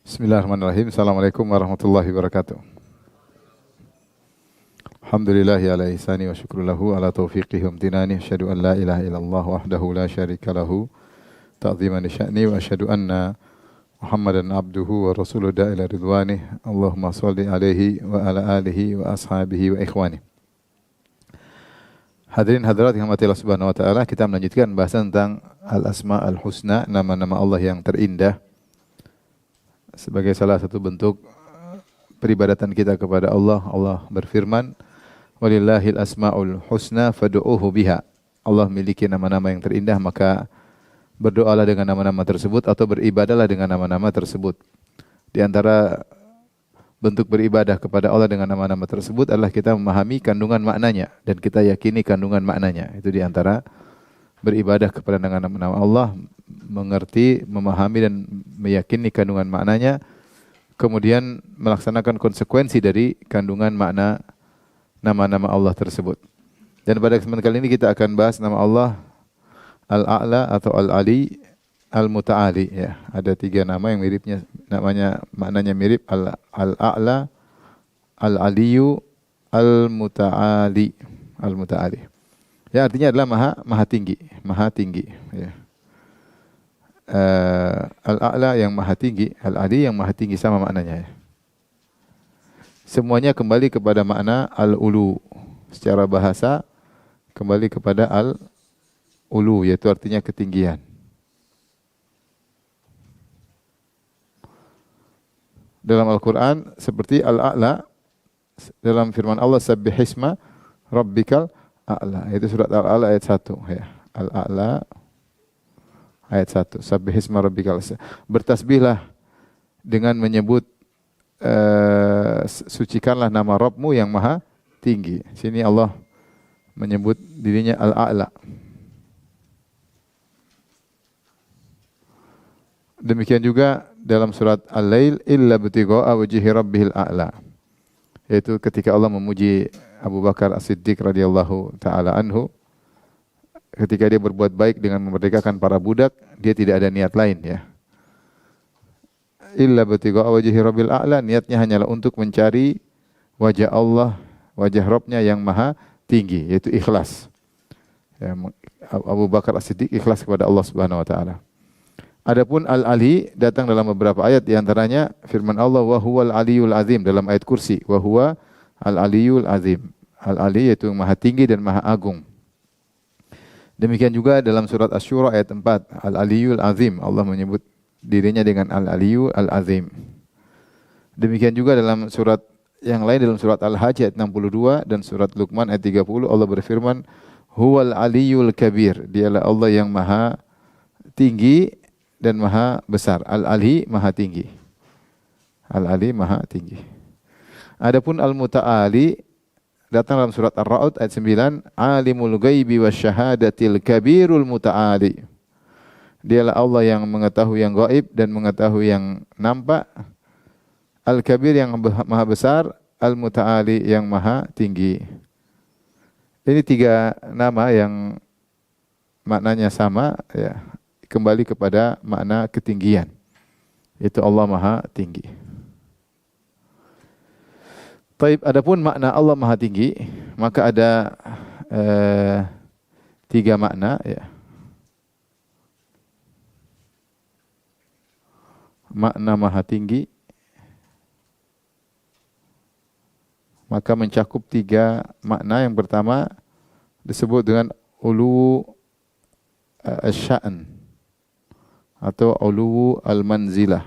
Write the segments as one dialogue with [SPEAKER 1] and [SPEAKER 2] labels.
[SPEAKER 1] Bismillahirrahmanirrahim. Assalamualaikum warahmatullahi wabarakatuh. Alhamdulillahi ala ihsani wa syukru lahu ala taufiqihi wa amtinani. Asyhadu an la ilaha illallah wahdahu la syarika lahu ta'ziman li sya'ni wa asyhadu anna Muhammadan abduhu wa rasuluhu da'ila ridwanih. Allahumma shalli alaihi wa ala alihi wa ashabihi wa ikhwani. Hadirin hadirat yang dirahmati Allah Subhanahu wa taala, kita melanjutkan bahasan tentang al-asma al-husna, nama-nama Allah yang terindah. Sebagai salah satu bentuk peribadatan kita kepada Allah, Allah berfirman, "Walillahil asmaul husna fad'uuhu biha." Allah memiliki nama-nama yang terindah, maka berdoalah dengan nama-nama tersebut atau beribadahlah dengan nama-nama tersebut. Di antara bentuk beribadah kepada Allah dengan nama-nama tersebut adalah kita memahami kandungan maknanya dan kita yakini kandungan maknanya. Itu di antara beribadah kepada dengan nama-nama Allah, mengerti, memahami dan meyakini kandungan maknanya, kemudian melaksanakan konsekuensi dari kandungan makna nama-nama Allah tersebut. Dan pada kesempatan kali ini kita akan bahas nama Allah Al-A'la atau Al-Ali, Al-Muta'ali. Ya, ada 3 nama yang miripnya, maknanya mirip, Al-A'la, Al-Aliyu, Al-Muta'ali. Al-Muta'ali. Ya, artinya adalah maha tinggi, maha tinggi. Ya. Al-A'la yang maha tinggi, Al-Ali yang maha tinggi, sama maknanya. Ya. Semuanya kembali kepada makna Al-Ulu. Secara bahasa kembali kepada Al-Ulu, yaitu artinya ketinggian. Dalam Al-Quran seperti Al-A'la, dalam firman Allah, Sabbihisma Rabbikal A'la. Itu surat Al-A'la ayat 1. Ya. Al-A'la ayat 1. Sabbihisma Rabbikal A'la. Bertasbihlah dengan menyebut, sucikanlah nama Rabbmu yang maha tinggi. Sini Allah menyebut dirinya Al-A'la. Demikian juga dalam surat Al-Lail, illa btigha'a wajhi rabbihil a'la. Yaitu ketika Allah memuji Abu Bakar As-Siddiq radhiyallahu taala anhu, ketika dia berbuat baik dengan memerdekakan para budak, dia tidak ada niat lain, ya. Illa btigha'a wajhi rabbil a'la, niatnya hanyalah untuk mencari wajah Allah, wajah Rabbnya yang maha tinggi, yaitu ikhlas. Ya, Abu Bakar As-Siddiq ikhlas kepada Allah Subhanahu wa taala. Adapun Al-Ali datang dalam beberapa ayat, di antaranya firman Allah, wa huwal aliyul azim, dalam ayat kursi, wa huwa al-aliyul azim. Al-Ali yaitu maha tinggi dan maha agung. Demikian juga dalam surat Asy-Syura ayat 4, Al-Aliyul Azim, Allah menyebut dirinya dengan Al-Aliyul Al-Azim. Demikian juga dalam surat yang lain, dalam surat Al-Hajj ayat 62 dan surat Luqman ayat 30, Allah berfirman, Huwal Aliyul Kabir, dialah Allah yang maha tinggi dan maha besar. Al-Ali maha tinggi. Al-Ali maha tinggi. Adapun Al-Muta'ali datang dalam surat Ar-Ra'd ayat 9, Alimul ghaibi wasyahadatil kabirul muta'ali. Dialah Allah yang mengetahui yang gaib dan mengetahui yang nampak. Al-Kabir yang maha besar, Al-Muta'ali yang maha tinggi. Ini 3 nama yang maknanya sama, ya, kembali kepada makna ketinggian. Itu Allah maha tinggi. Taib, adapun makna Allah maha tinggi, maka ada 3 makna, ya. Makna maha tinggi maka mencakup 3 makna. Yang pertama disebut dengan ulu asy-sya'n atau ulu al-manzilah.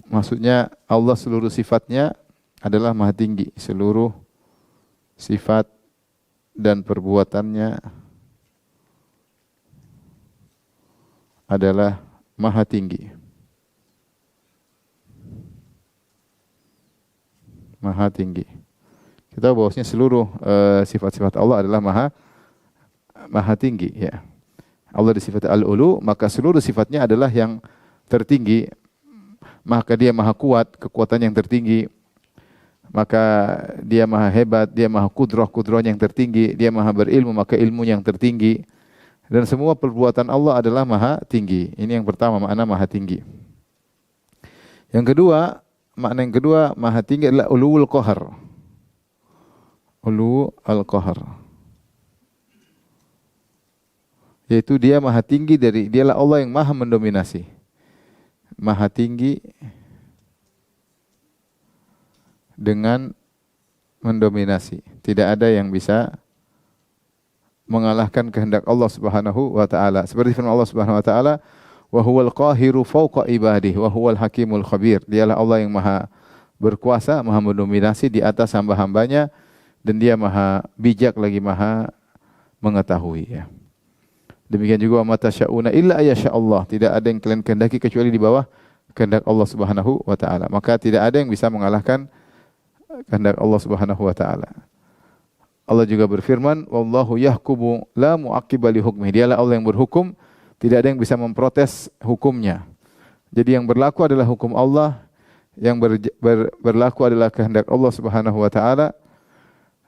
[SPEAKER 1] Maksudnya Allah seluruh sifatnya adalah maha tinggi, seluruh sifat dan perbuatannya adalah maha tinggi. Maha tinggi. Kita tahu bahwasanya seluruh sifat-sifat Allah adalah maha tinggi, ya. Allah disifati al-ulu, maka seluruh sifatnya adalah yang tertinggi. Maka dia maha kuat, kekuatan yang tertinggi. Maka dia maha hebat, dia maha kudrah, kudrahnya yang tertinggi. Dia maha berilmu, maka ilmu yang tertinggi. Dan semua perbuatan Allah adalah maha tinggi. Ini yang pertama, makna maha tinggi. Yang kedua, makna yang kedua, maha tinggi adalah uluwul qahar. Ulu al-qahar. Yaitu dia maha tinggi dialah Allah yang maha mendominasi. Maha tinggi dengan mendominasi. Tidak ada yang bisa mengalahkan kehendak Allah Subhanahu wa taala. Seperti firman Allah Subhanahu wa taala, "Wa huwal qahiru fawqa ibadihi wa huwal hakimul khabir." Dialah Allah yang maha berkuasa, maha mendominasi di atas hamba-hambanya, dan dia maha bijak lagi maha mengetahui, ya. Demikian juga wa matasyauna illa ayyasha Allah. Tidak ada yang kalian kehendaki kecuali di bawah kehendak Allah Subhanahu wa taala. Maka tidak ada yang bisa mengalahkan kehendak Allah Subhanahu wa taala. Allah juga berfirman, "Wallahu yahkumu la mu'aqqiba li hukmihi." Dialah Allah yang berhukum, tidak ada yang bisa memprotes hukumnya. Jadi yang berlaku adalah hukum Allah, yang berlaku adalah kehendak Allah Subhanahu wa taala,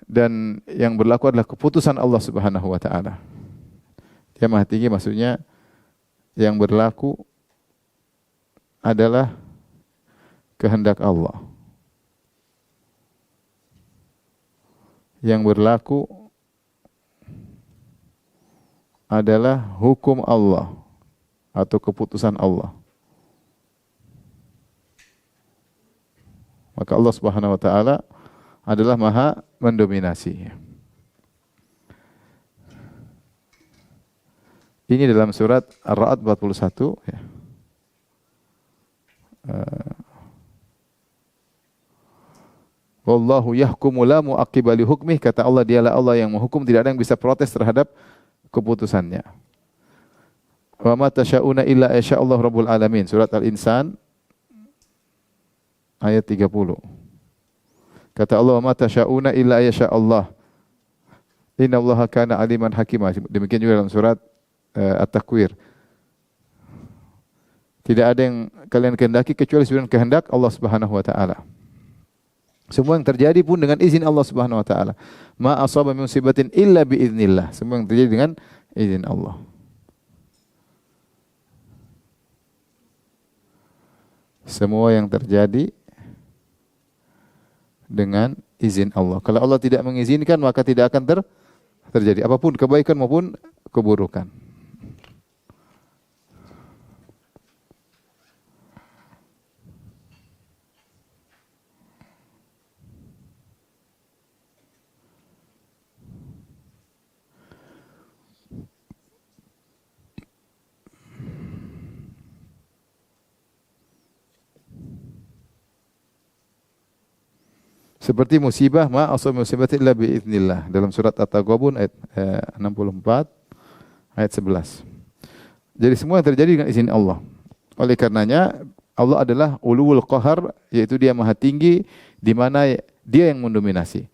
[SPEAKER 1] dan yang berlaku adalah keputusan Allah Subhanahu wa taala. Dia maha tinggi maksudnya yang berlaku adalah kehendak Allah. Yang berlaku adalah hukum Allah atau keputusan Allah. Maka Allah Subhanahu wa taala adalah maha mendominasi. Ini dalam surat Ar-Ra'd 41, ya. Wallahu yahkumu la mu'aqqiba li hukmih. Kata Allah, dialah Allah yang menghukum, tidak ada yang bisa protes terhadap keputusannya. Wa ma tasyauna illa yasha Allah rabbul alamin. Surat Al-Insan ayat 30. Kata Allah, wa ma tasyauna illa yasha Allah. Innallaha kana aliman hakima. Demikian juga dalam surat At-Takwir. Tidak ada yang kalian kehendaki kecuali sesuai kehendak Allah Subhanahu wa taala. Semua yang terjadi pun dengan izin Allah Subhanahu wa taala. Ma asaba min musibatin illa bi idznillah. Semua yang terjadi dengan izin Allah. Semua yang terjadi dengan izin Allah. Kalau Allah tidak mengizinkan, maka tidak akan terjadi apapun, kebaikan maupun keburukan. Seperti musibah, ma asaba musibah illa bi idznillah, dalam surat At-Taghabun ayat 64 ayat 11. Jadi semua yang terjadi dengan izin Allah. Oleh karenanya Allah adalah uluwul qahar, yaitu dia maha tinggi di mana dia yang mendominasi.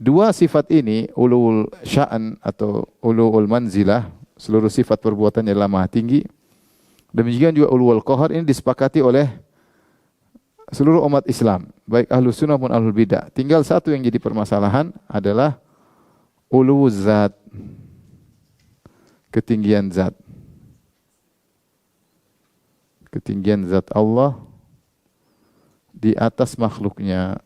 [SPEAKER 1] Dua sifat ini, uluwul sya'an atau uluwul manzilah, seluruh sifat perbuatannya adalah maha tinggi. Demikian juga uluwul qahar ini disepakati oleh seluruh umat Islam, baik ahlu sunnah maupun ahlul bidah. Tinggal satu yang jadi permasalahan adalah uluwuz zat, ketinggian zat. Ketinggian zat Allah di atas makhluknya.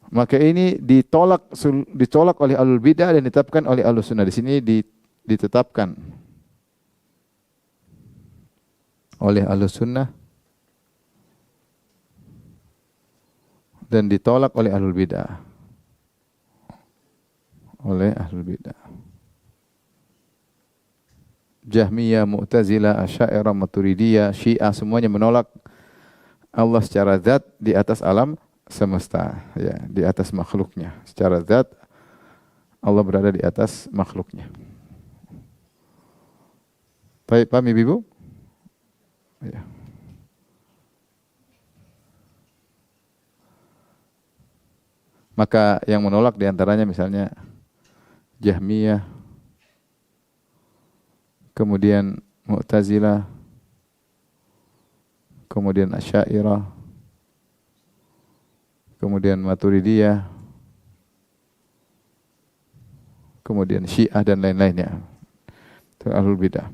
[SPEAKER 1] Maka ini ditolak oleh ahlul bidah dan ditetapkan oleh ahlus sunnah. Di sini ditetapkan oleh ahlus sunnah dan ditolak oleh ahlul bidah. Jahmiyah, Mu'tazilah, Asy'ariyah, Maturidiyah, Syiah semuanya menolak Allah secara zat di atas alam semesta, ya, di atas makhluknya. Secara zat Allah berada di atas makhluknya. Baik, paham Ibu? Ya. Maka yang menolak diantaranya misalnya Jahmiyah, kemudian Mu'tazilah, kemudian Asy'ariyah, kemudian Maturidiyah, kemudian Syiah dan lain-lainnya. Itu ahlul bidah.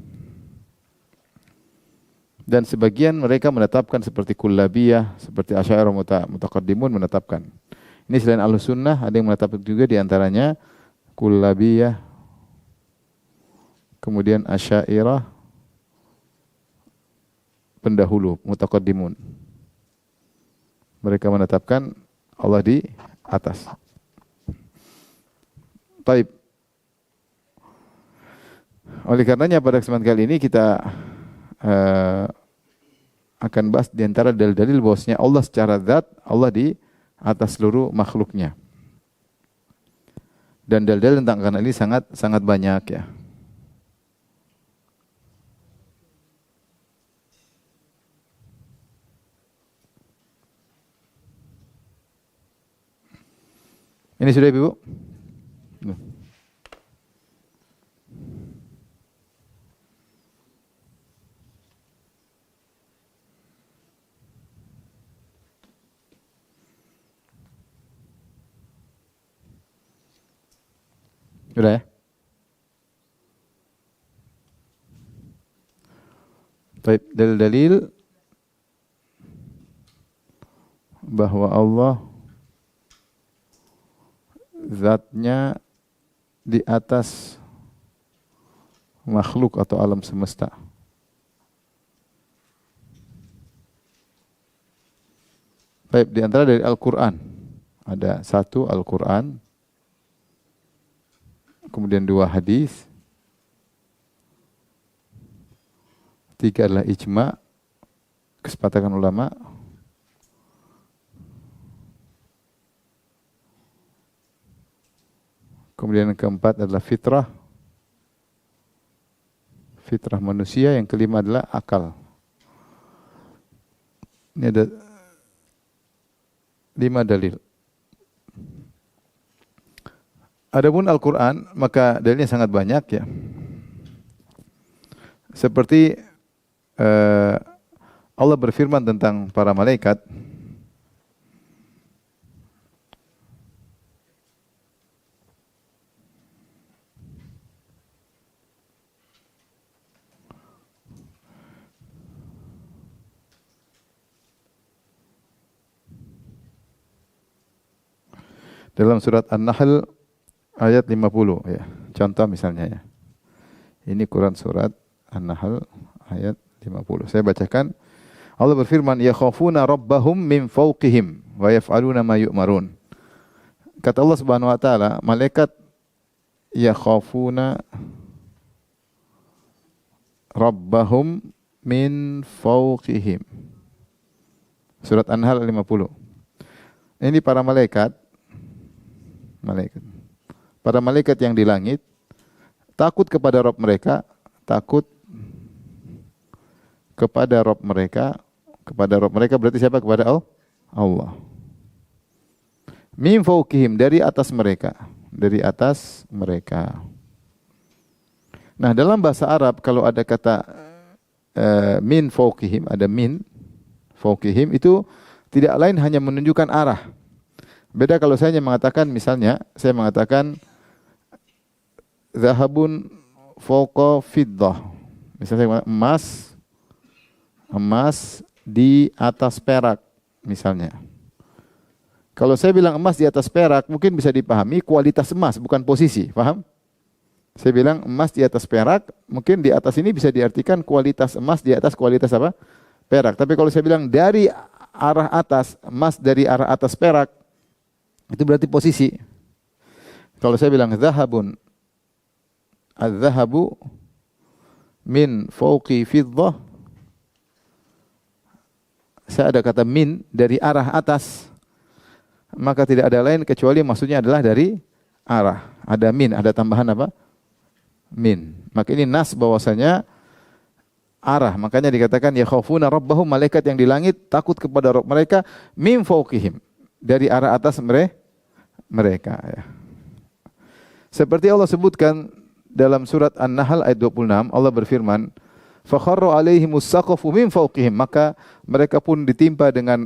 [SPEAKER 1] Dan sebagian mereka menetapkan seperti Kullabiyah, seperti Asy'ariyah Mutaqaddimun menetapkan. Ini selain Ahlus Sunnah ada yang menetapkan juga di antaranya Kullabiyah, kemudian Asy'ariyah pendahulu Mutaqaddimun. Mereka menetapkan Allah di atas. Baik. Oleh karenanya pada kesempatan kali ini kita akan bahas di antara dalil-dalil bahwasanya Allah secara zat, Allah di atas seluruh makhluknya. Dan dalil-dalil tentang karena ini sangat banyak ya. Ini sudah Ibu? Sudah ya? Baik, dalil-dalil bahwa Allah zatnya di atas makhluk atau alam semesta. Baik, di antara dari Al-Quran. Ada satu Al-Quran, kemudian dua hadis, tiga adalah ijma, kesepakatan ulama, kemudian yang keempat adalah fitrah manusia, yang kelima adalah akal. Ini ada 5 dalil. Adapun Al-Quran, maka dalilnya sangat banyak ya. Seperti Allah berfirman tentang para malaikat, dalam surat An-Nahl ayat 50 ya. Contoh misalnya ya. Ini Quran surat An-Nahl ayat 50. Saya bacakan. Allah berfirman, "Yakhafuna rabbahum min fawqihim wa yaf'aluna ma yu'marun." Kata Allah Subhanahu wa taala, malaikat yakhafuna rabbahum min fawqihim. Surat An-Nahl 50. Ini para malaikat. Para malaikat yang di langit takut kepada Rabb mereka, takut kepada Rabb mereka, berarti siapa? Kepada Allah. Min fawqihim, dari atas mereka, Nah, dalam bahasa Arab kalau ada kata min fawqihim, ada min fawqihim, itu tidak lain hanya menunjukkan arah. Beda kalau saya mengatakan, misalnya saya mengatakan zahabun fawqa fiddah. Misalnya saya mengatakan emas di atas perak misalnya. Kalau saya bilang emas di atas perak, mungkin bisa dipahami kualitas emas, bukan posisi, paham? Saya bilang emas di atas perak, mungkin di atas ini bisa diartikan kualitas emas di atas kualitas apa? Perak. Tapi kalau saya bilang dari arah atas, emas dari arah atas perak, itu berarti posisi. Kalau saya bilang zahabun, az-zahabu min fawqi fiddah, saya ada kata min dari arah atas, maka tidak ada lain kecuali maksudnya adalah dari arah. Ada min, ada tambahan apa? Min. Maka ini nas bahwasanya arah. Makanya dikatakan yakhafuna rabbahum, malaikat yang di langit takut kepada Rabb mereka, min fawqihim, dari arah atas mereka ya. Seperti Allah sebutkan dalam surat An-Nahl ayat 26, Allah berfirman, "Fakharra 'alaihimus saqafu min fawqihim", maka mereka pun ditimpa dengan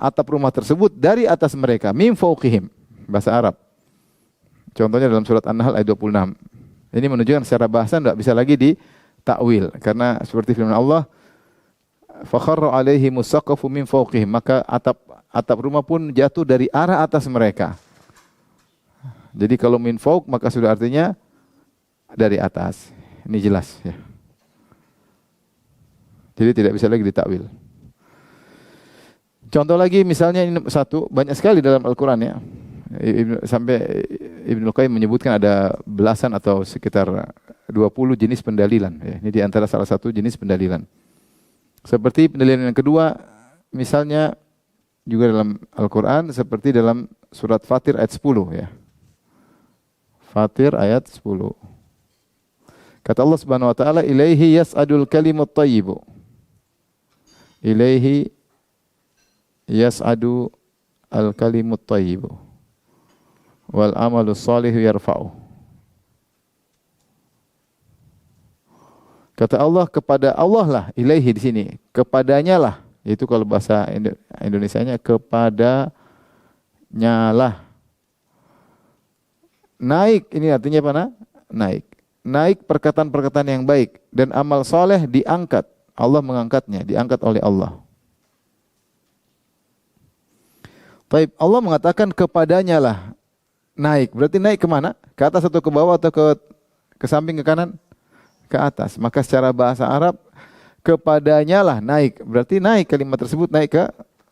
[SPEAKER 1] atap rumah tersebut dari atas mereka, min fawqihim, bahasa Arab. Contohnya dalam surat An-Nahl ayat 26. Ini menunjukkan secara bahasa tidak bisa lagi ditakwil karena seperti firman Allah, "Fakharra 'alaihimus saqafu min fawqihim", maka atap rumah pun jatuh dari arah atas mereka. Jadi kalau min fawq maka sudah artinya dari atas. Ini jelas ya. Jadi tidak bisa lagi ditakwil. Contoh lagi misalnya ini satu, banyak sekali dalam Al-Qur'an ya. Sampai Ibnu Qayyim menyebutkan ada belasan atau sekitar 20 jenis pendalilan ya. Ini di antara salah satu jenis pendalilan. Seperti pendalilan yang kedua, misalnya juga dalam Al-Qur'an seperti dalam surat Fatir ayat 10 ya. Fatir ayat 10. Kata Allah Subhanahu wa taala, "Ilaihi yas'adul kalimut thayyibu." Ilaihi yas'adu al-kalimut thayyibu wal amalus shalihu yarfa'u. Kata Allah, kepada Allah lah, ilaihi di sini, kepadanya lah. Itu kalau bahasa Indonesianya kepadanya lah. Naik, ini artinya apa? Naik. Naik perkataan-perkataan yang baik dan amal soleh diangkat. Allah mengangkatnya, diangkat oleh Allah. Baik, Allah mengatakan kepadanya lah naik. Berarti naik kemana? Ke atas atau ke bawah atau ke samping, ke kanan? Ke atas. Maka secara bahasa Arab kepadanya lah naik. Berarti naik, kalimat tersebut naik ke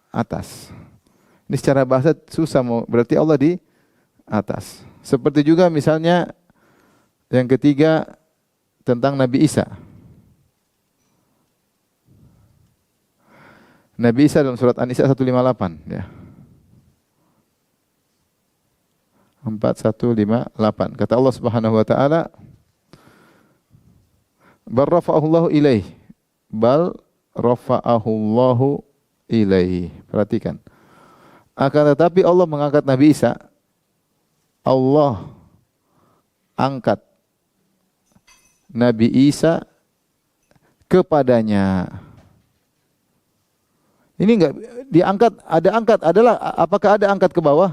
[SPEAKER 1] atas. Ini secara bahasa susah mau. Berarti Allah di atas. Seperti juga misalnya yang ketiga tentang Nabi Isa. Nabi Isa dalam surat An-Nisa 158 ya. 4158. Kata Allah Subhanahu wa taala, "Bal rafa'ahu Allahu ilaih." Bal rafa'ahu Allahu ilaih. Perhatikan. Akan tetapi Allah mengangkat Nabi Isa. Allah angkat Nabi Isa kepadanya. Ini enggak diangkat, ada angkat, adalah apakah ada angkat ke bawah?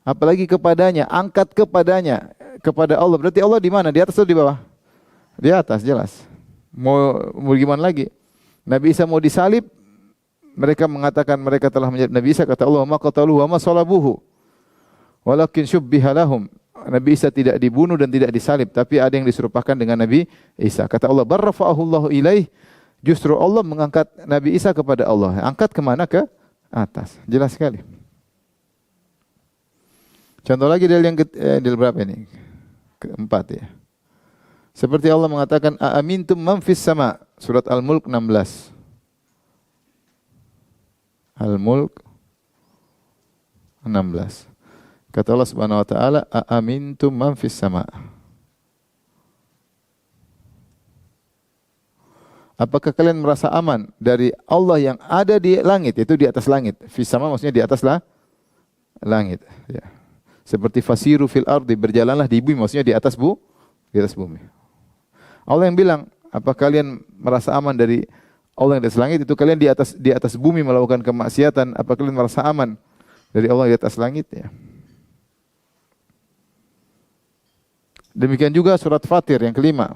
[SPEAKER 1] Apalagi kepadanya, angkat kepadanya, kepada Allah. Berarti Allah di mana? Di atas atau di bawah? Di atas, jelas. Mau gimana lagi? Nabi Isa mau disalib, mereka mengatakan mereka telah menyalib Nabi Isa, kata Allah, "Ma qataluhu wa ma salabuhu, walakin syubbiha lahum." Nabi Isa tidak dibunuh dan tidak disalib, tapi ada yang diserupakan dengan Nabi Isa. Kata Allah, "Bal rafa'ahu Allahu ilaih." Justru Allah mengangkat Nabi Isa kepada Allah. Angkat kemana? Ke atas. Jelas sekali. Contoh lagi dari yang dari berapa ini? Keempat ya. Seperti Allah mengatakan, "Aamintum man fis sama." Surat Al-Mulk 16. Al-Mulk 16. Kata Allah Subhanahu wa taala, "Aamintum man fis sama." Apakah kalian merasa aman dari Allah yang ada di langit, itu di atas langit. Fis sama maksudnya di atas langit ya. Seperti fasiru fil ardi, berjalanlah di bumi, maksudnya di atas bumi. Allah yang bilang, apa kalian merasa aman dari Allah yang di atas langit? Itu kalian di atas bumi melakukan kemaksiatan, apa kalian merasa aman dari Allah di atas langit ya? Demikian juga surat Fatir yang kelima.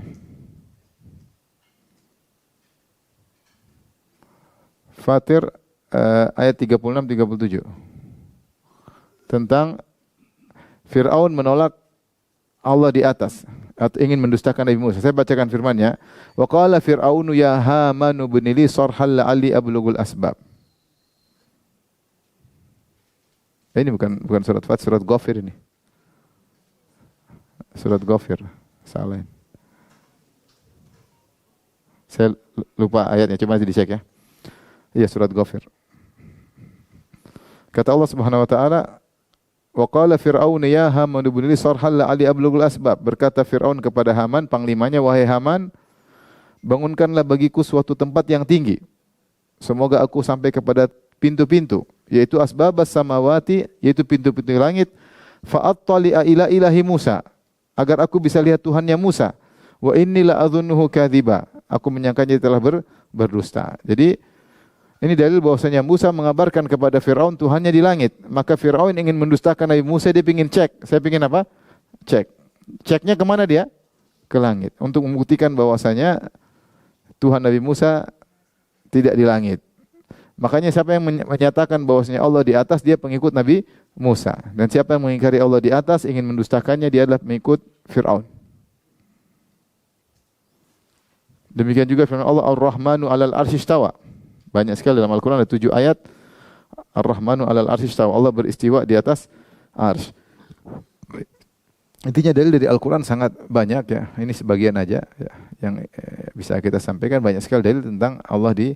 [SPEAKER 1] Fatir ayat 36-37. Tentang Fir'aun menolak Allah di atas atau ingin mendustakan Nabi Musa. Saya bacakan firman-Nya. Wa qala fir'aunu ya Hamanu ibni li sarhal la'alli ablughul asbab. Ini bukan surat Fatir, surat Ghafir ini. Surat Ghafir. Salah. Saya lupa ayatnya, coba nanti dicek ya. Iya, surat Ghafir. Kata Allah Subhanahu wa taala, "Wa qala Fir'aun ya Haman ibn li sarhal la'ali ablughul asbab." Berkata Fir'aun kepada Haman, panglimanya, "Wahai Haman, bangunkanlah bagiku suatu tempat yang tinggi. Semoga aku sampai kepada pintu-pintu, yaitu asbabas samawati, yaitu pintu-pintu langit, fa'attali'a ila ilahi Musa, agar aku bisa lihat Tuhannya Musa. Wa inni la adhunnuhu kadziba." Aku menyangkanya telah berdusta. Jadi Ini dalil bahwasanya Musa mengabarkan kepada Firaun Tuhannya di langit. Maka Firaun ingin mendustakan Nabi Musa, dia ingin cek. Saya ingin apa? Cek. Ceknya kemana dia? Ke langit. Untuk membuktikan bahwasanya Tuhan Nabi Musa tidak di langit. Makanya siapa yang menyatakan bahwasanya Allah di atas, dia pengikut Nabi Musa. Dan siapa yang mengingkari Allah di atas, ingin mendustakannya, dia adalah pengikut Firaun. Demikian juga firman Allah, Ar-Rahmanu 'alal arsy istawa. Banyak sekali dalam Al-Quran ada 7 ayat Ar-Rahmanu 'alal arsy istawa. Allah beristiwa di atas arsy. Intinya dalil dari Al-Quran sangat banyak ya. Ini sebagian aja ya, yang bisa kita sampaikan. Banyak sekali dalil tentang Allah di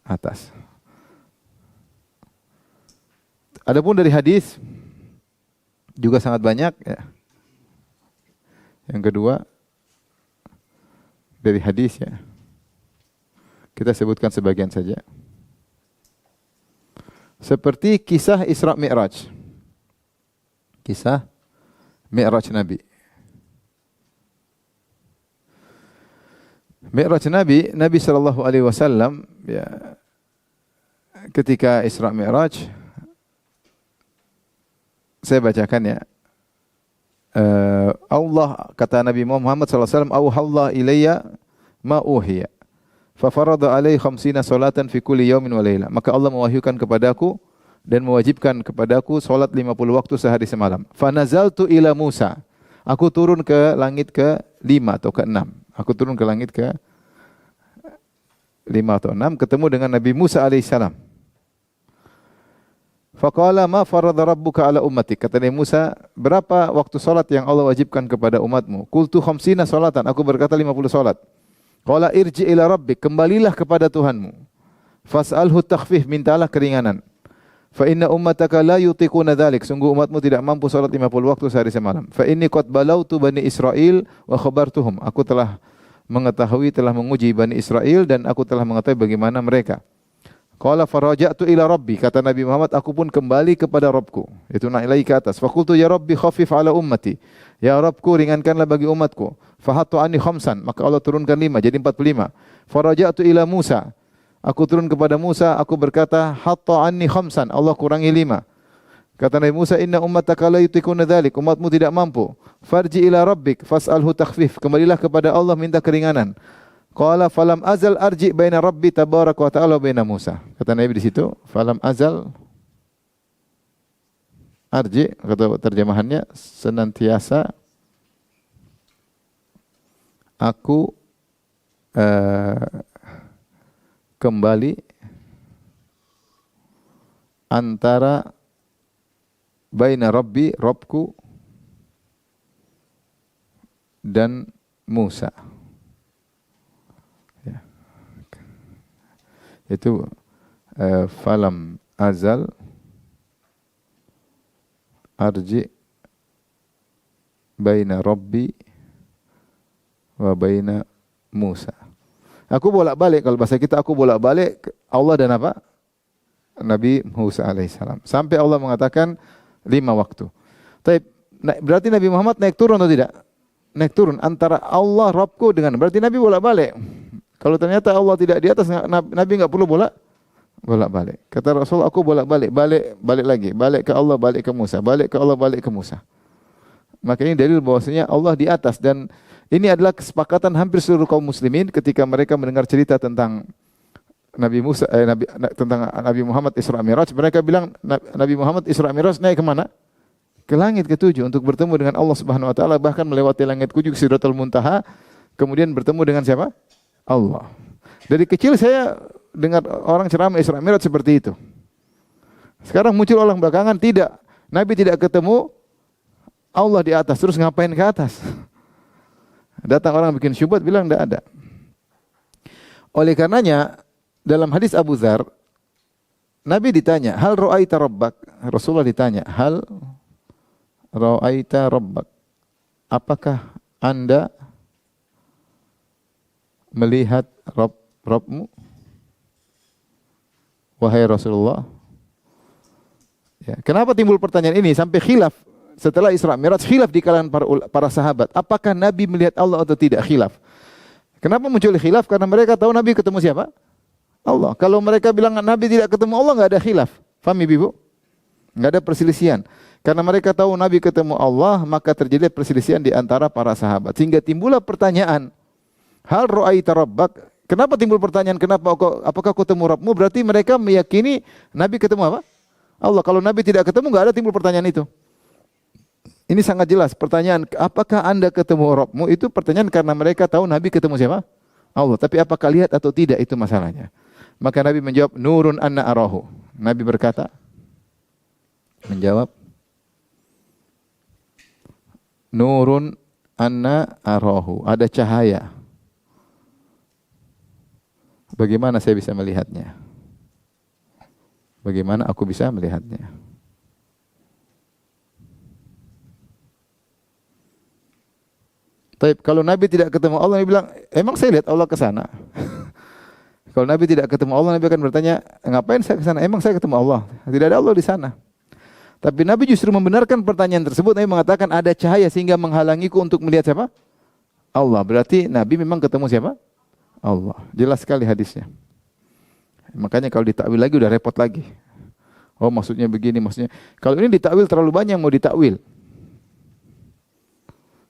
[SPEAKER 1] atas. Adapun dari hadis juga sangat banyak ya. Yang kedua dari hadis ya. Kita sebutkan sebagian saja. Seperti kisah Isra Mi'raj. Kisah Mi'raj Nabi. Mi'raj Nabi, Nabi sallallahu alaihi wasallam ya, ketika Isra Mi'raj, saya bacakan ya. Allah, kata Nabi Muhammad sallallahu alaihi wasallam, "Auhallahu ilayya ma uhiya." Fa farada alaihi khamsina salatan fi kulli yaumin wa lailah. Maka Allah mewahyukan kepadaku dan mewajibkan kepadaku salat 50 waktu sehari semalam. Fa nazaltu ila Musa. Aku turun ke langit ke-5 atau ke-6. Aku turun ke langit ke-5 atau 6 ketemu dengan Nabi Musa alaihissalam. Faqala ma farada rabbuka ala ummatik. Kata Nabi Musa, berapa waktu salat yang Allah wajibkan kepada umatmu? Qultu khamsina salatan. Aku berkata 50 salat. Qala irji ila rabbik, kembalilah kepada Tuhanmu. Fas'alhu takhfif, mintalah keringanan. Fa inna ummataka la yutiquna dzalik, sungguh umatmu tidak mampu salat 50 waktu sehari semalam. Fa inni qad balautu bani Israil wa khabartuhum. Aku telah mengetahui, telah menguji Bani Israel dan aku telah mengetahui bagaimana mereka. Qala faraja'tu ila rabbi, kata Nabi Muhammad, aku pun kembali kepada Rabbku. Itu naik lagi ke atas. Fa qultu ya rabbi khaffif ala ummati. Ya Rabbku, ringankanlah bagi umatku. Fahattu anni khamsan, maka Allah turunkan 5 jadi 45. Faraja'tu ila Musa. Aku turun kepada Musa, aku berkata, hatta anni khamsan, Allah kurangi 5. Kata Nabi Musa, inna ummataka la yutiquna dzalik, umatmu tidak mampu. Farji ila rabbik fas'alhu takhfif, kembalilah kepada Allah minta keringanan. Qala falam azal arji baina rabbi tabaraka wa ta'ala wa baina Musa. Kata Nabi di situ, falam azal arji, kata terjemahannya, senantiasa aku kembali antara baina rabbi, Rabbku, dan Musa. Ya. Itu falam azal arji baina rabbi wa baina Musa. Aku bolak-balik, kalau bahasa kita aku bolak-balik Allah dan apa? Nabi Musa alaihissalam. Sampai Allah mengatakan 5 waktu. Tapi berarti Nabi Muhammad naik turun atau tidak? Naik turun antara Allah Rabbku dengan, berarti Nabi bolak-balik. Kalau ternyata Allah tidak di atas, Nabi enggak perlu bolak-balik. Kata Rasul, aku bolak-balik, balik lagi, balik ke Allah, balik ke Musa, balik ke Allah, balik ke Musa. Maka ini dalil bahwasanya Allah di atas, dan ini adalah kesepakatan hampir seluruh kaum muslimin ketika mereka mendengar cerita tentang Nabi Muhammad Isra Mi'raj. Mereka bilang Nabi Muhammad Isra Mi'raj naik ke mana? Ke langit ke-7 untuk bertemu dengan Allah Subhanahu wa taala, bahkan melewati langit ke-7 Sidratul Muntaha, kemudian bertemu dengan siapa? Allah. Dari kecil saya dengar orang ceramah Isra Mi'raj seperti itu. Sekarang muncul orang belakangan, tidak. Nabi tidak ketemu Allah di atas, terus ngapain ke atas? Datang orang bikin syubhat bilang tidak ada. Oleh karenanya dalam hadis Abu Dzar, Nabi ditanya, hal ra'aita rabbak? Rasulullah ditanya, hal ra'aita rabbak? Apakah Anda melihat Rabbmu? Wahai Rasulullah. Ya, kenapa timbul pertanyaan ini sampai khilaf? Setelah Isra Mi'raj, khilaf di kalangan para sahabat. Apakah Nabi melihat Allah atau tidak? Khilaf. Kenapa muncul khilaf? Karena mereka tahu Nabi ketemu siapa? Allah. Kalau mereka bilang Nabi tidak ketemu Allah, nggak ada khilaf. Faham Ibu? Nggak ada perselisihan. Karena mereka tahu Nabi ketemu Allah, maka terjadi perselisihan di antara para sahabat. Sehingga timbullah pertanyaan, hal ra'aita rabbak? Kenapa timbul pertanyaan, apakah kau ketemu Rabbmu? Berarti mereka meyakini Nabi ketemu apa? Allah. Kalau Nabi tidak ketemu, nggak ada timbul pertanyaan itu. Ini sangat jelas. Pertanyaan, apakah anda ketemu Rabbmu? Itu pertanyaan karena mereka tahu Nabi ketemu siapa? Allah. Tapi apakah lihat atau tidak, itu masalahnya. Maka Nabi menjawab, nurun anna arahu. Nabi berkata, menjawab, nurun anna arahu. Ada cahaya. Bagaimana saya bisa melihatnya? Bagaimana aku bisa melihatnya? Tapi kalau Nabi tidak ketemu Allah, Nabi bilang, emang saya lihat Allah ke sana? Kalau Nabi tidak ketemu Allah, Nabi akan bertanya, ngapain saya ke sana? Emang saya ketemu Allah? Tidak ada Allah di sana. Tapi Nabi justru membenarkan pertanyaan tersebut. Nabi mengatakan ada cahaya sehingga menghalangiku untuk melihat siapa? Allah. Berarti Nabi memang ketemu siapa? Allah. Jelas sekali hadisnya. Makanya kalau ditakwil lagi udah repot lagi. Oh maksudnya begini, maksudnya. Kalau ini ditakwil terlalu banyak mau ditakwil.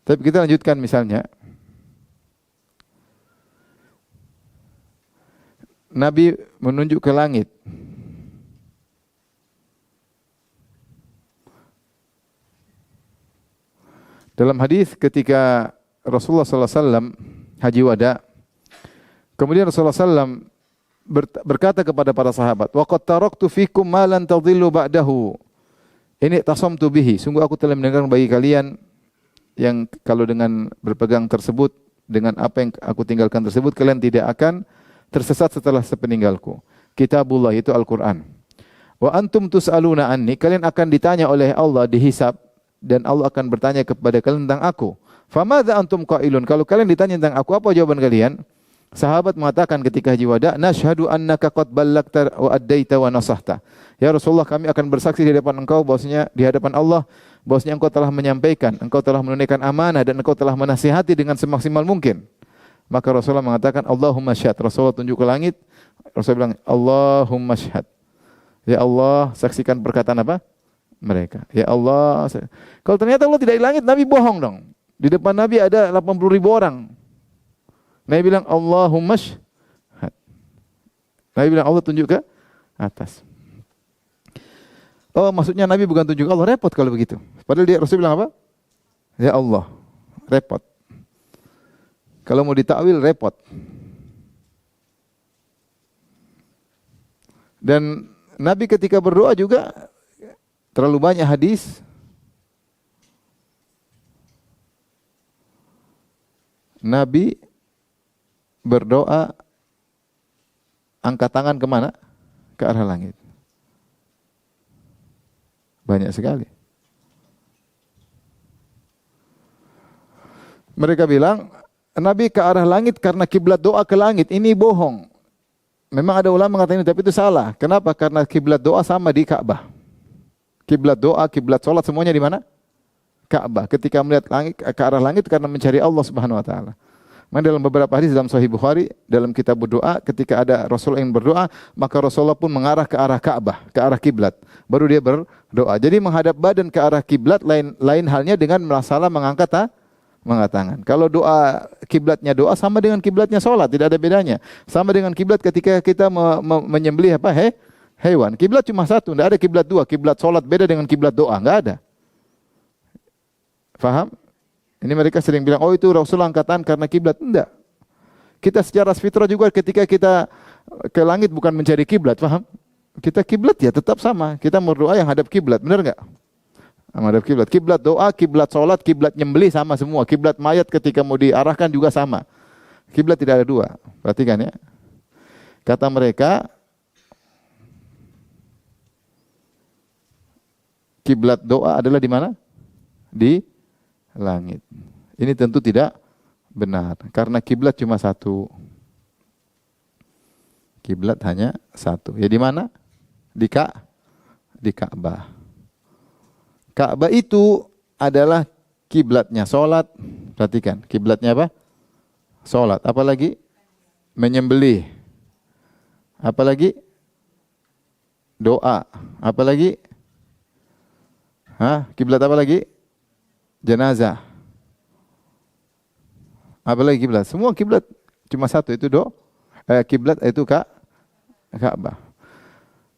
[SPEAKER 1] Tapi kita lanjutkan misalnya. Nabi menunjuk ke langit. Dalam hadis ketika Rasulullah SAW haji wada, kemudian Rasulullah SAW berkata kepada para sahabat, wa qad taraktu fikum ma lan tadhillu ba'dahu. Ini tasamtu bihi. Sungguh aku telah meninggalkan bagi kalian yang kalau dengan berpegang tersebut, dengan apa yang aku tinggalkan tersebut, kalian tidak akan tersesat setelah sepeninggalku. Kitabullah itu Al-Quran. Wa antum tus'aluna anni. Kalian akan ditanya oleh Allah, dihisab. Dan Allah akan bertanya kepada kalian tentang aku. Famadza antum qailun? Kalau kalian ditanya tentang aku, apa jawaban kalian? Sahabat mengatakan ketika haji wada, nashhadu annaka qad ballagta wa addaita wa nasahta. Ya Rasulullah, kami akan bersaksi di hadapan engkau bahwasanya di hadapan Allah bahwasanya engkau telah menyampaikan, engkau telah menunaikan amanah dan engkau telah menasihati dengan semaksimal mungkin. Maka Rasulullah mengatakan, Allahumma syahad. Rasulullah tunjuk ke langit. Rasulullah bilang, Allahumma syahad. Ya Allah, saksikan perkataan apa? Mereka. Ya Allah. Kalau ternyata Allah tidak di langit, Nabi bohong dong. Di depan Nabi ada 80.000 orang. Nabi bilang, Allahumma syahad. Nabi bilang, Allah tunjuk ke atas. Oh, maksudnya Nabi bukan tunjuk Allah. Repot kalau begitu. Padahal dia Rasul bilang apa? Ya Allah. Repot. Kalau mau ditakwil repot. Dan Nabi ketika berdoa juga terlalu banyak hadis. Nabi berdoa angkat tangan kemana? Ke arah langit. Banyak sekali. Mereka bilang, Nabi ke arah langit karena kiblat doa ke langit. Ini bohong. Memang ada ulama mengatakan ini, tapi itu salah. Kenapa? Karena kiblat doa sama di Ka'bah. Kiblat doa, kiblat sholat semuanya di mana? Ka'bah. Ketika melihat langit, ke arah langit karena mencari Allah Subhanahu Wa Taala. Maka dalam beberapa hadis dalam Sahih Bukhari, dalam kitab berdoa, ketika ada Rasul yang berdoa, maka Rasulullah pun mengarah ke arah Ka'bah, ke arah kiblat. Baru dia berdoa. Jadi menghadap badan ke arah kiblat lain halnya dengan masalah mengangkat tangan. Kalau doa kiblatnya doa sama dengan kiblatnya sholat, tidak ada bedanya. Sama dengan kiblat ketika kita menyembelih apa? Hewan. Kiblat cuma satu, tidak ada kiblat dua. Kiblat sholat beda dengan kiblat doa, enggak ada. Faham? Ini mereka sering bilang, oh itu Rasulullah angkatan karena kiblat. Enggak. Kita secara fitrah juga ketika kita ke langit bukan mencari kiblat, faham? Kita kiblat ya tetap sama. Kita berdoa yang hadap kiblat, benar enggak? Menghadap kiblat. Kiblat doa, kiblat sholat, kiblat nyembelih sama semua. Kiblat mayat ketika mau diarahkan juga sama. Kiblat tidak ada dua. Perhatikan ya. Kata mereka, kiblat doa adalah di mana? Di langit. Ini tentu tidak benar. Karena kiblat cuma satu. Kiblat hanya satu. Ya di mana? Di Ka'bah. Ka'bah itu adalah kiblatnya sholat. Perhatikan, kiblatnya apa? Sholat. Apalagi? Menyembelih. Apalagi doa. Apalagi kiblat apa lagi? Jenazah. Apalagi kiblat? Semua kiblat cuma satu, itu kiblat itu Ka'bah.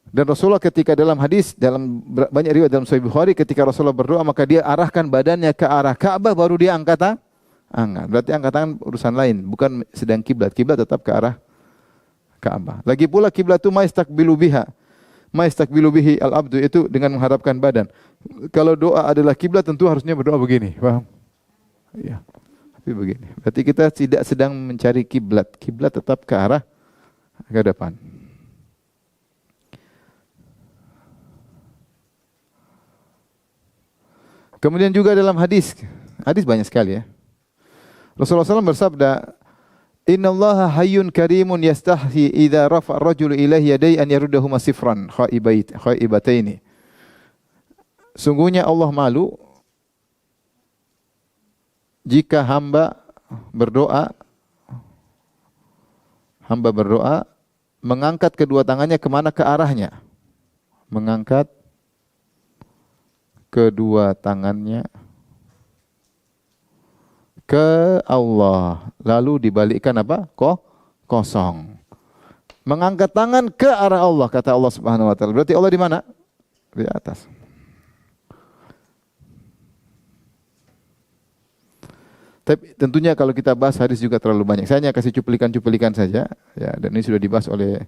[SPEAKER 1] Dan Rasulullah ketika dalam hadis, dalam banyak riwayat dalam Sahih Bukhari, ketika Rasulullah berdoa maka dia arahkan badannya ke arah Ka'bah baru dia angkat tangan. Berarti angkat tangan urusan lain, bukan sedang kiblat. Kiblat tetap ke arah Ka'bah. Lagi pula kiblat itu maistakbilu bihi al-abdu, itu dengan menghadapkan badan. Kalau doa adalah kiblat tentu harusnya berdoa begini, paham? Iya. Tapi begini. Berarti kita tidak sedang mencari kiblat. Kiblat tetap ke arah ke depan. Kemudian juga dalam hadis banyak sekali ya. Rasulullah SAW bersabda, "Innallaha hayyun karimun yastahyi idza rafa'a ar-rajulu ilaihi yadayhi an yaruddahuma sifran khaibataini." Sungguhnya Allah malu jika hamba berdoa mengangkat kedua tangannya kemana? Ke arahnya. Mengangkat kedua tangannya ke Allah, lalu dibalikkan apa? Kosong. Mengangkat tangan ke arah Allah, kata Allah Subhanahu wa taala. Berarti Allah di mana? Di atas. Tapi tentunya kalau kita bahas hadis juga terlalu banyak. Saya hanya kasih cuplikan-cuplikan saja, ya, dan ini sudah dibahas oleh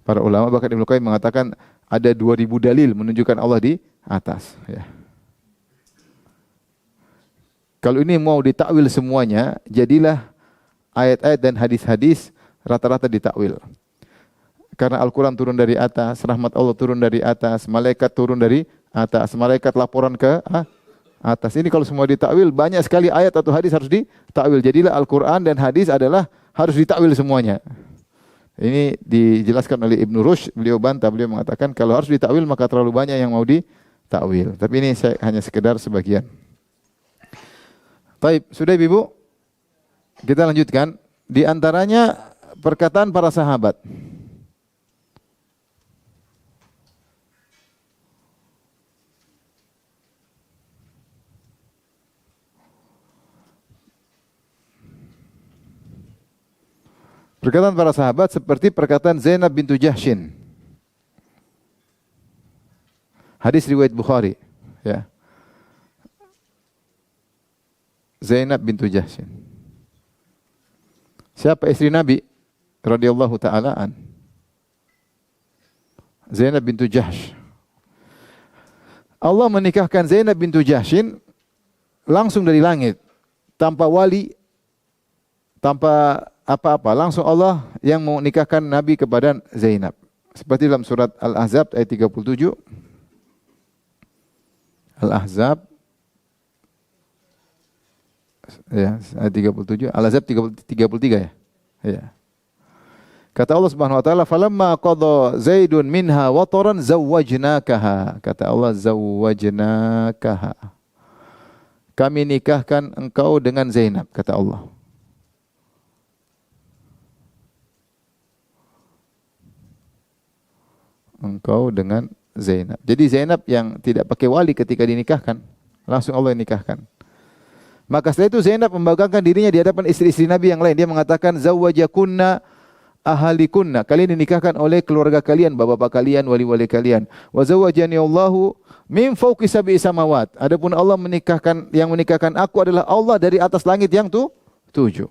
[SPEAKER 1] para ulama. Bahkan Ibnu Qayyim mengatakan ada 2000 dalil menunjukkan Allah di atas, ya. Kalau ini mau ditakwil semuanya, jadilah ayat-ayat dan hadis-hadis rata-rata ditakwil. Karena Al-Quran turun dari atas, rahmat Allah turun dari atas, malaikat turun dari atas, malaikat laporan ke atas. Ini kalau semua ditakwil, banyak sekali ayat atau hadis harus ditakwil. Jadilah Al-Quran dan hadis adalah harus ditakwil semuanya. Ini dijelaskan oleh Ibnu Rushd, beliau bantah, beliau mengatakan kalau harus ditakwil maka terlalu banyak yang mau ditakwil. Tapi ini saya hanya sekedar sebagian. Baik, sudah Ibu? Kita lanjutkan. Di antaranya perkataan para sahabat. Perkataan para sahabat seperti perkataan Zainab bintu Jahshin. Hadis riwayat Bukhari, ya. Zainab bintu Jahshin. Siapa istri Nabi radhiyallahu taala an? Zainab bintu Jahsh. Allah menikahkan Zainab bintu Jahshin langsung dari langit, tanpa wali, tanpa apa-apa. Langsung Allah yang mau nikahkan Nabi kepada Zainab. Seperti dalam surat Al-Ahzab ayat 37. Al-Ahzab ya, ayat 37, Al-Ahzab 33 ya. Ya. Kata Allah Subhanahu wa taala, "Falamma qada Zaidun minha wataran zawwajnakaha." Kata Allah, zawwajnakaha. Kami nikahkan engkau dengan Zainab, kata Allah. Engkau dengan Zainab. Jadi Zainab yang tidak pakai wali ketika dinikahkan, langsung Allah yang nikahkan. Maka setelah itu Zainab membanggakan dirinya di hadapan istri-istri Nabi yang lain. Dia mengatakan, "Zawwajakunna ahalikunna." Kalian dinikahkan oleh keluarga kalian, bapak-bapak kalian, wali-wali kalian. "Wa zawwajani Allahu min fawqi sab'i samawat." Adapun Allah yang menikahkan aku adalah Allah dari atas langit yang 7.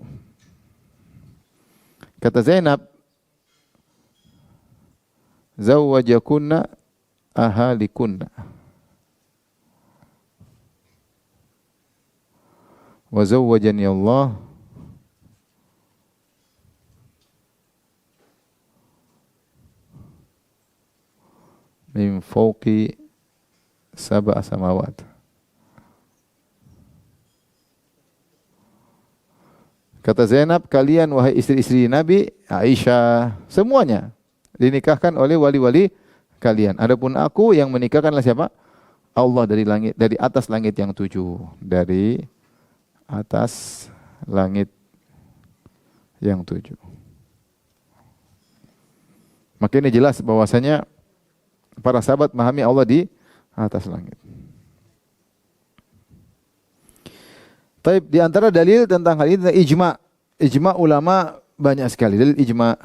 [SPEAKER 1] Kata Zainab, "Zawwajakunna ahalikunna." Wa zawwajani Allah min fawqi sab'a samawat. Kata Zainab, kalian wahai istri-istri Nabi, Aisyah, semuanya dinikahkan oleh wali-wali kalian. Adapun aku yang menikahkanlah siapa? Allah dari atas langit yang 7, dari atas langit yang 7. Maka ini jelas bahwasanya para sahabat memahami Allah di atas langit. Taib, di antara dalil tentang hal ini tentang ijma. Ijma ulama banyak sekali. Dalil ijma.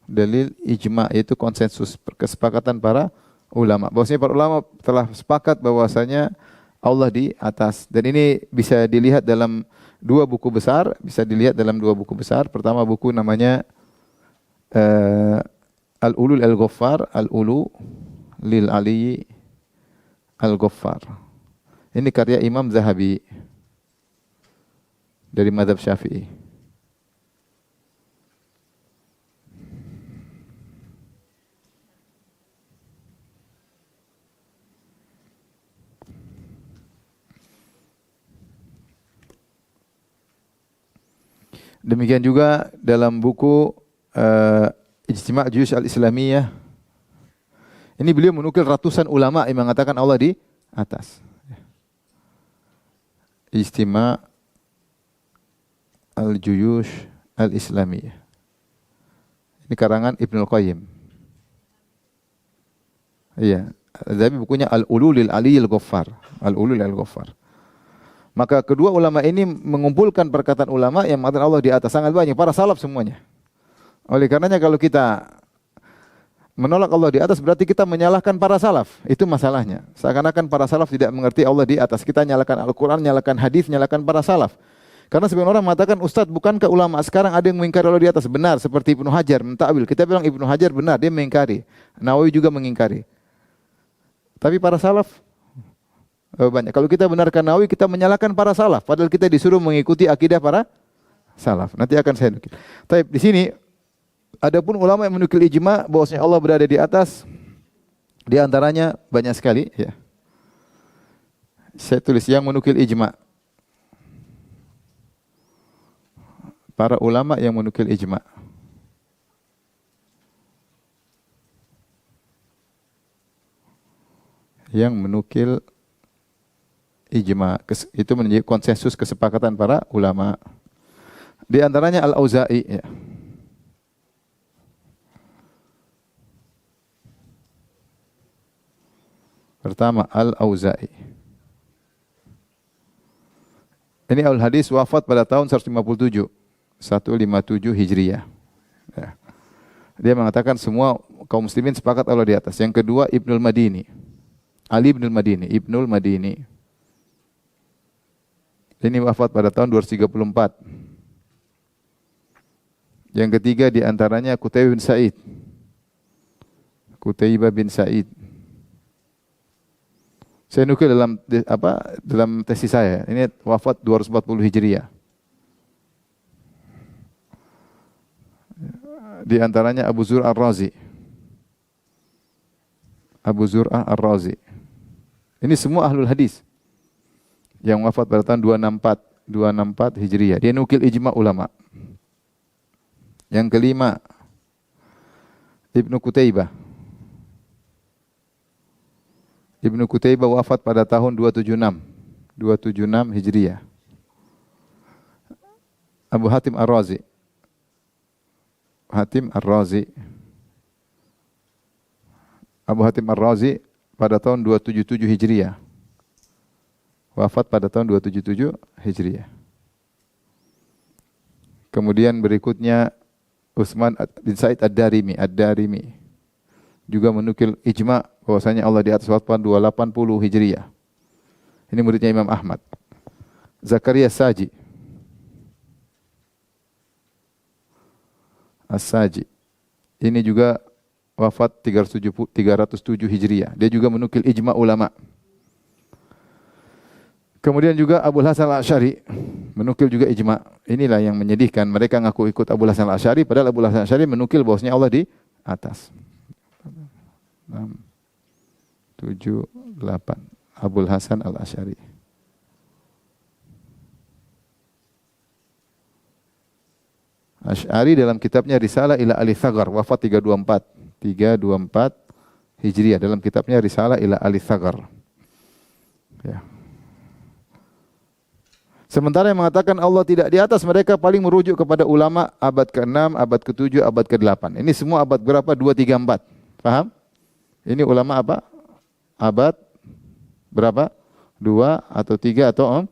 [SPEAKER 1] Dalil ijma yaitu konsensus, kesepakatan para ulama. Bahwasanya para ulama telah sepakat bahwasanya Allah di atas. Dan ini bisa dilihat dalam dua buku besar. Pertama buku namanya Al-Ulu Al-Ghaffar, Al-Ulu lil Ali Al-Ghaffar. Ini karya Imam Zahabi dari mazhab Syafi'i. Demikian juga dalam buku Ijtima' Juyush al-Islamiyah. Ini beliau menukil ratusan ulama yang mengatakan Allah di atas. Ijtima' al-Juyush al-Islamiyah. Ini karangan Ibnul Qayyim. Iya, tapi bukunya Al-Ulu lil Ali Al-Ghaffar. Al-Ulu lil Al-Ghaffar. Maka kedua ulama ini mengumpulkan perkataan ulama yang mengatakan Allah di atas, sangat banyak, para salaf semuanya. Oleh karenanya kalau kita menolak Allah di atas berarti kita menyalahkan para salaf. Itu masalahnya. Seakan-akan para salaf tidak mengerti Allah di atas. Kita nyalakan Al-Quran, nyalakan hadis, nyalakan para salaf. Karena sebagian orang mengatakan, Ustadz, bukankah ulama sekarang ada yang mengingkari Allah di atas? Benar, seperti Ibnu Hajar mentakwil. Kita bilang Ibnu Hajar benar, dia mengingkari. Nawawi juga mengingkari. Tapi para salaf banyak. Kalau kita benarkan Nawawi, kita menyalahkan para salaf. Padahal kita disuruh mengikuti akidah para salaf. Nanti akan saya nukil. Tapi di sini adapun ulama yang menukil ijma bahwasanya Allah berada di atas, di antaranya banyak sekali. Ya. Saya tulis yang menukil ijma. Para ulama yang menukil ijma. Yang menukil ijma, itu menjadi konsensus kesepakatan para ulama. Di antaranya Al-Auza'i. Ya. Pertama Al-Auza'i. Ini Al-Hadis wafat pada tahun 157 Hijriyah. Ya. Dia mengatakan semua kaum muslimin sepakat Allah di atas. Yang kedua Ibnul Madini. Ali Ibnul Madini, Ibnul Madini. Ini wafat pada tahun 234. Yang ketiga di antaranya Qutaibah bin Sa'id. Qutaibah bin Sa'id. Saya nukil dalam tesis saya. Ini wafat 240 Hijriah. Di antaranya Abu Zur'ah Ar-Razi. Abu Zur'ah Ar-Razi. Ini semua ahlul hadis yang wafat pada tahun 264 Hijriah. Dia nukil ijma ulama. Yang kelima Ibnu Qutaibah. Ibnu Qutaibah wafat pada tahun 276 Hijriah. Abu Hatim Ar-Razi. Hatim Ar-Razi. Abu Hatim Ar-Razi pada tahun 277 Hijriah. Wafat pada tahun 277 Hijriah. Kemudian berikutnya Utsman bin Said Ad-Darimi. Ad-Darimi juga menukil ijma bahwasanya Allah di atas wafat 280 Hijriah. Ini muridnya Imam Ahmad. Zakaria Saji. As-Saji. Ini juga wafat 307 Hijriah. Dia juga menukil ijma ulama. Kemudian juga Abu Hasan Al-Asy'ari menukil juga ijma. Inilah yang menyedihkan. Mereka ngaku ikut Abu Hasan Al-Asy'ari padahal Abu Hasan Al-Asy'ari menukil bahwasanya Allah di atas. 6 7 8 Abu Hasan Al-Asy'ari. Asy'ari dalam kitabnya Risalah ila Ali Thaghar wafat 324 Hijriah dalam kitabnya Risalah ila Ali Thaghar. Ya. Sementara yang mengatakan Allah tidak di atas, mereka paling merujuk kepada ulama abad ke-6, abad ke-7, abad ke-8. Ini semua abad berapa? 2, 3, 4. Paham? Ini ulama apa? Abad berapa? 2 atau 3 atau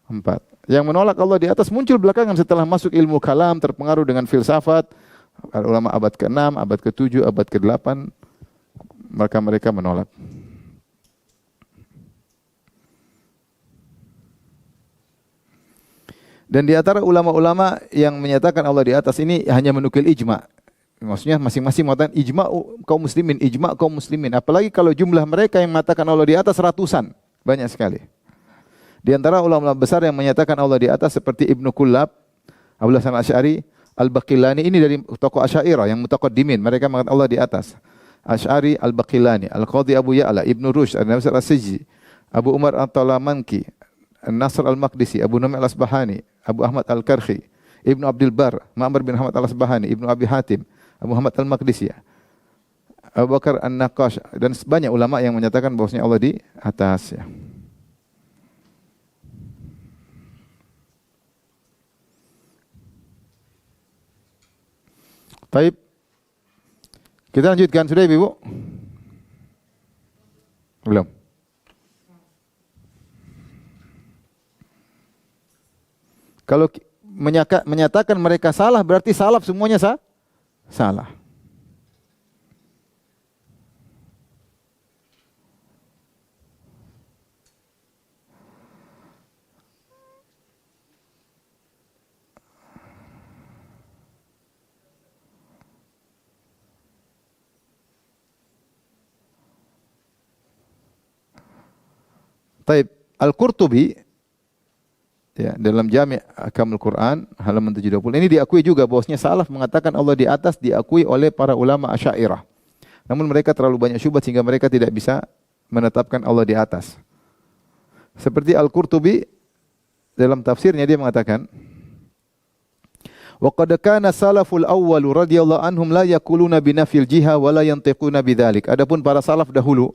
[SPEAKER 1] 4. Yang menolak Allah di atas muncul belakangan setelah masuk ilmu kalam, terpengaruh dengan filsafat. Ulama abad ke-6, abad ke-7, abad ke-8, mereka menolak. Dan di antara ulama-ulama yang menyatakan Allah di atas ini hanya menukil ijma. Maksudnya masing-masing mengatakan ijma kaum muslimin. Apalagi kalau jumlah mereka yang mengatakan Allah di atas ratusan, banyak sekali. Di antara ulama besar yang menyatakan Allah di atas seperti Ibnu Kullab, Abdul Hasan Asy'ari, Al-Baqillani, ini dari tokoh Asy'ariyah yang mutaqaddimin, mereka mengatakan Allah di atas. Asy'ari, Al-Baqillani, Al-Qadhi Abu Ya'la, Ibnu Rushd, An-Nasr As-Sijzi, Abu Umar At-Talamanki, An-Nasr Al-Maqdisi, Abu Nu'aim Al-Asbahani, Abu Ahmad Al-Karhi, Ibnu Abdul Bar, Ma'mar bin Ahmad Al-Asbahani, Ibnu Abi Hatim, Abu Muhammad Al-Maqdisi, Abu Bakar An-Naqash, dan banyak ulama yang menyatakan bahwasanya Allah di atas, ya. Baik. Kita lanjutkan sudah Ibu? Belum. Kalau menyatakan mereka salah, berarti salaf semuanya salah. Taib, Al-Qurtubi, ya, dalam Jami' Ahkamul Quran halaman 70 ini diakui juga bahwasanya salaf mengatakan Allah di atas, diakui oleh para ulama Asy'ariyah. Namun mereka terlalu banyak syubhat sehingga mereka tidak bisa menetapkan Allah di atas. Seperti Al-Qurtubi dalam tafsirnya dia mengatakan, wa qad kana salaful awwal radhiyallahu anhum la yaquluna binafil jiha wa la yantiquna bidzalik. Adapun para salaf dahulu,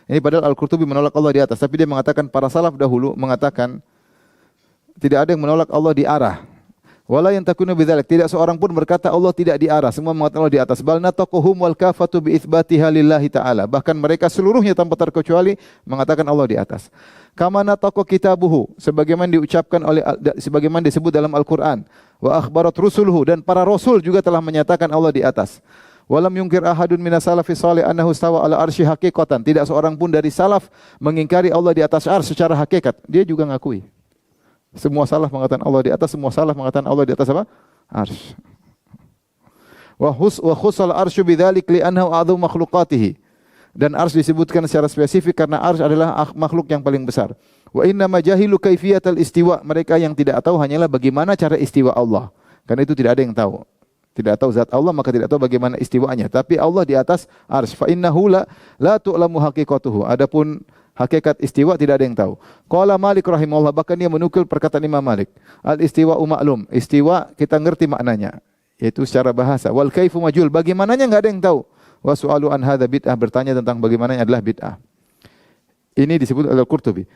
[SPEAKER 1] ini padahal Al-Qurtubi menolak Allah di atas, tapi dia mengatakan para salaf dahulu mengatakan tidak ada yang menolak Allah di arah. Wala yantakuna bidzalik, tidak seorang pun berkata Allah tidak di arah, semua mengatakan Allah di atas. Bal nataqahum wal kafatu bi itsbatiha lillahi ta'ala. Bahkan mereka seluruhnya tanpa terkecuali mengatakan Allah di atas. Kama nataqa kitabuhu, sebagaimana diucapkan oleh sebagaimana disebut dalam Al-Qur'an. Wa akhbarat rusuluhu, dan para rasul juga telah menyatakan Allah di atas. Walam yungkir ahadun minas salafi salih annahu stawa ala arsy haqiqatan. Tidak seorang pun dari salaf mengingkari Allah di atas arsy secara hakikat. Dia juga ngakui. Semua salaf mengatakan Allah di atas, semua salaf mengatakan Allah di atas apa? Arsy. Wa khussal arsy bidzalik li annahu a'dhamu makhluqatihi. Dan arsy disebutkan secara spesifik karena arsy adalah makhluk yang paling besar. Wa inna ma jahilu kaifiyatal istiwa. Mereka yang tidak tahu hanyalah bagaimana cara istiwa Allah. Karena itu tidak ada yang tahu. Tidak tahu zat Allah, maka tidak tahu bagaimana istiwanya. Tapi Allah di atas arsy. Fa innahu la tu'lamu haqiqatuhu. Adapun hakikat istiwa tidak ada yang tahu. Qala Malik rahimahullah, bahkan dia menukil perkataan Imam Malik. Al istiwa ma'lum. Istiwa kita ngerti maknanya, yaitu secara bahasa. Wal kaifu majhul. Bagaimananya enggak ada yang tahu. Wa su'alu an hadza bid'ah, bertanya tentang bagaimananya adalah bid'ah. Ini disebut Al-Qurtubi.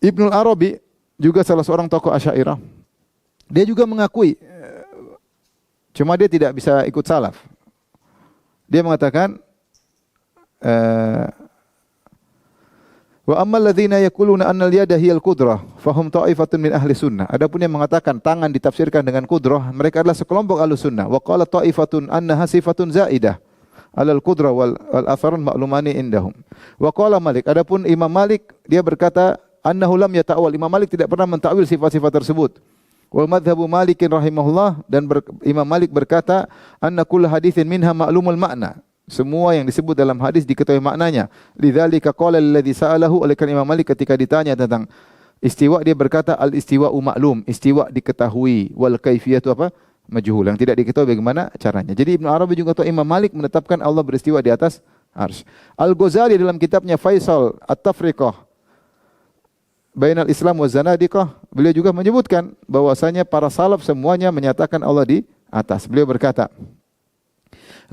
[SPEAKER 1] Ibnu Arabi juga salah seorang tokoh Asy'ariyah. Dia juga mengakui, cuma dia tidak bisa ikut salaf. Dia mengatakan, wa ammal ladzina yaquluna anna al-yada hiya al-qudrah fahum ta'ifatun min ahli sunnah. Adapun yang mengatakan tangan ditafsirkan dengan qudrah, mereka adalah sekelompok ahli sunnah. Wa qala ta'ifatun annaha sifatun zaidah alal qudrah wal atharun ma'lumani indahum. Wa qala Malik, adapun Imam Malik dia berkata annahu lam yata'awwal. Imam Malik tidak pernah menta'wil sifat-sifat tersebut. Wal madhhabu Malikin rahimahullah, dan Imam Malik berkata anna kull haditsin minha ma'lumul makna. Semua yang disebut dalam hadis diketahui maknanya. Lidzalika qala alladzi sa'alahu, oleh karena Imam Malik ketika ditanya tentang istiwa dia berkata al istiwa'u ma'lum, istiwa diketahui, wal kaifiyatu apa? Majhul, yang tidak diketahui bagaimana caranya. Jadi Ibnu Arabi juga atau Imam Malik menetapkan Allah beristiwa di atas arsy. Al-Ghazali dalam kitabnya Faisal At-Tafriqah Bainal Islam wa Zanadiqah, beliau juga menyebutkan bahwasanya para salaf semuanya menyatakan Allah di atas. Beliau berkata,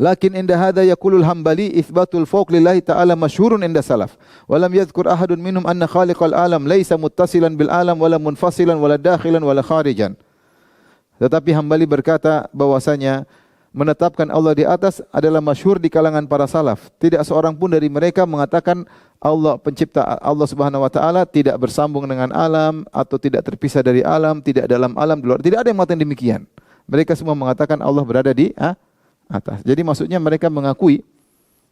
[SPEAKER 1] Lakin inda hadha yaqulul Hambali itsbatul fawq lillahi ta'ala masyhurun inda salaf. Wa lam yadhkur ahadun minhum anna khaliqal alam laisa muttasilan bil alam wala munfasilan wala dakhilan wala kharijan. Tetapi Hambali berkata bahwasanya menetapkan Allah di atas adalah masyhur di kalangan para salaf. Tidak seorang pun dari mereka mengatakan Allah pencipta Allah Subhanahu wa taala tidak bersambung dengan alam atau tidak terpisah dari alam, tidak dalam alam di luar. Tidak ada yang mengatakan demikian. Mereka semua mengatakan Allah berada di atas. Jadi maksudnya mereka mengakui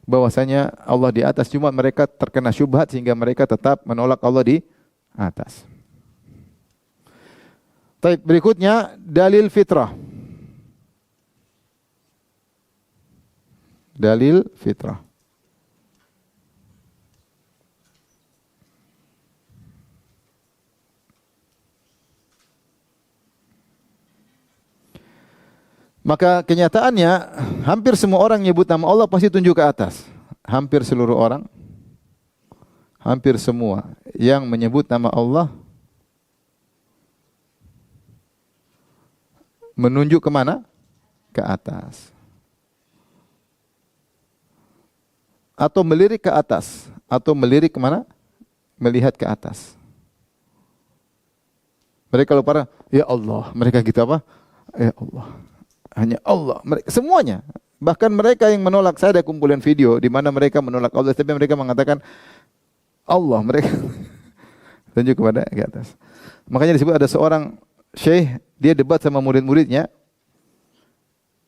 [SPEAKER 1] bahwasanya Allah di atas, cuma mereka terkena syubhat sehingga mereka tetap menolak Allah di atas. Baik, berikutnya dalil fitrah. Dalil fitrah. Maka kenyataannya hampir semua orang nyebut nama Allah pasti tunjuk ke atas. Hampir seluruh orang, hampir semua yang menyebut nama Allah menunjuk kemana? Ke atas. Atau melirik ke atas. Atau melirik kemana? Melihat ke atas. Mereka kalau para, ya Allah. Mereka gitu apa? Ya Allah. Hanya Allah. Mereka, semuanya. Bahkan mereka yang menolak, saya ada kumpulan video di mana mereka menolak Allah, tapi mereka mengatakan Allah. Mereka tunjuk kepada ke atas. Makanya disebut ada seorang syekh, dia debat sama murid-muridnya.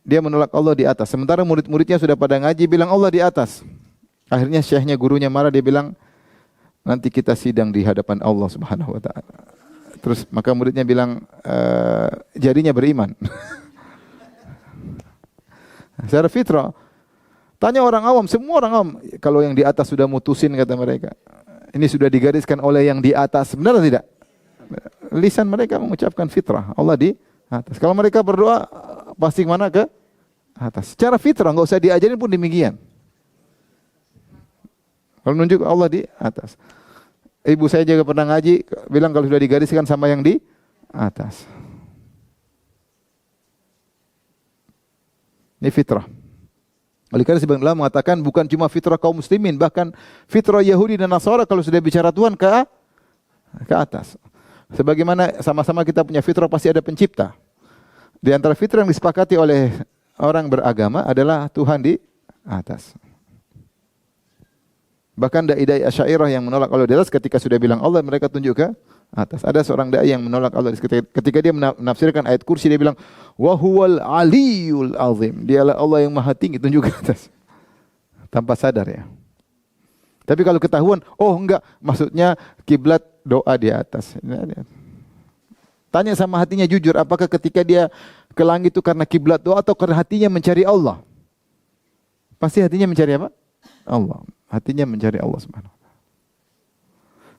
[SPEAKER 1] Dia menolak Allah di atas. Sementara murid-muridnya sudah pada ngaji bilang Allah di atas. Akhirnya syekhnya, gurunya marah, dia bilang nanti kita sidang di hadapan Allah Subhanahu wa taala. Terus maka muridnya bilang jadinya beriman. Secara fitrah. Tanya orang awam, semua orang awam, kalau yang di atas sudah mutusin kata mereka. Ini sudah digariskan oleh yang di atas. Benar atau tidak? Lisan mereka mengucapkan fitrah, Allah di atas. Kalau mereka berdoa pasti mana ke atas. Secara fitrah, enggak usah diajarin pun demikian. Kalau nunjuk Allah di atas. Ibu saya juga pernah ngaji, bilang kalau sudah digariskan sama yang di atas. Ini fitrah. Oleh karena sebagian ulama mengatakan bukan cuma fitrah kaum muslimin, bahkan fitrah Yahudi dan Nasara kalau sudah bicara Tuhan ke atas. Sebagaimana sama-sama kita punya fitrah pasti ada pencipta. Di antara fitrah yang disepakati oleh orang beragama adalah Tuhan di atas. Bahkan dai-dai Asy'ariyah yang menolak Allah di atas ketika sudah bilang Allah, mereka tunjuk ke atas. Ada seorang dai yang menolak Allah ketika dia menafsirkan ayat kursi, dia bilang wa huwal aliyul azim. Dialah Allah yang maha tinggi, tunjuk ke atas. Tanpa sadar ya. Tapi kalau ketahuan, oh enggak, maksudnya kiblat doa di atas. Tanya sama hatinya jujur, apakah ketika dia ke langit itu karena kiblat doa atau karena hatinya mencari Allah? Pasti hatinya mencari apa? Allah. Hatinya mencari Allah Subhanahu wa taala.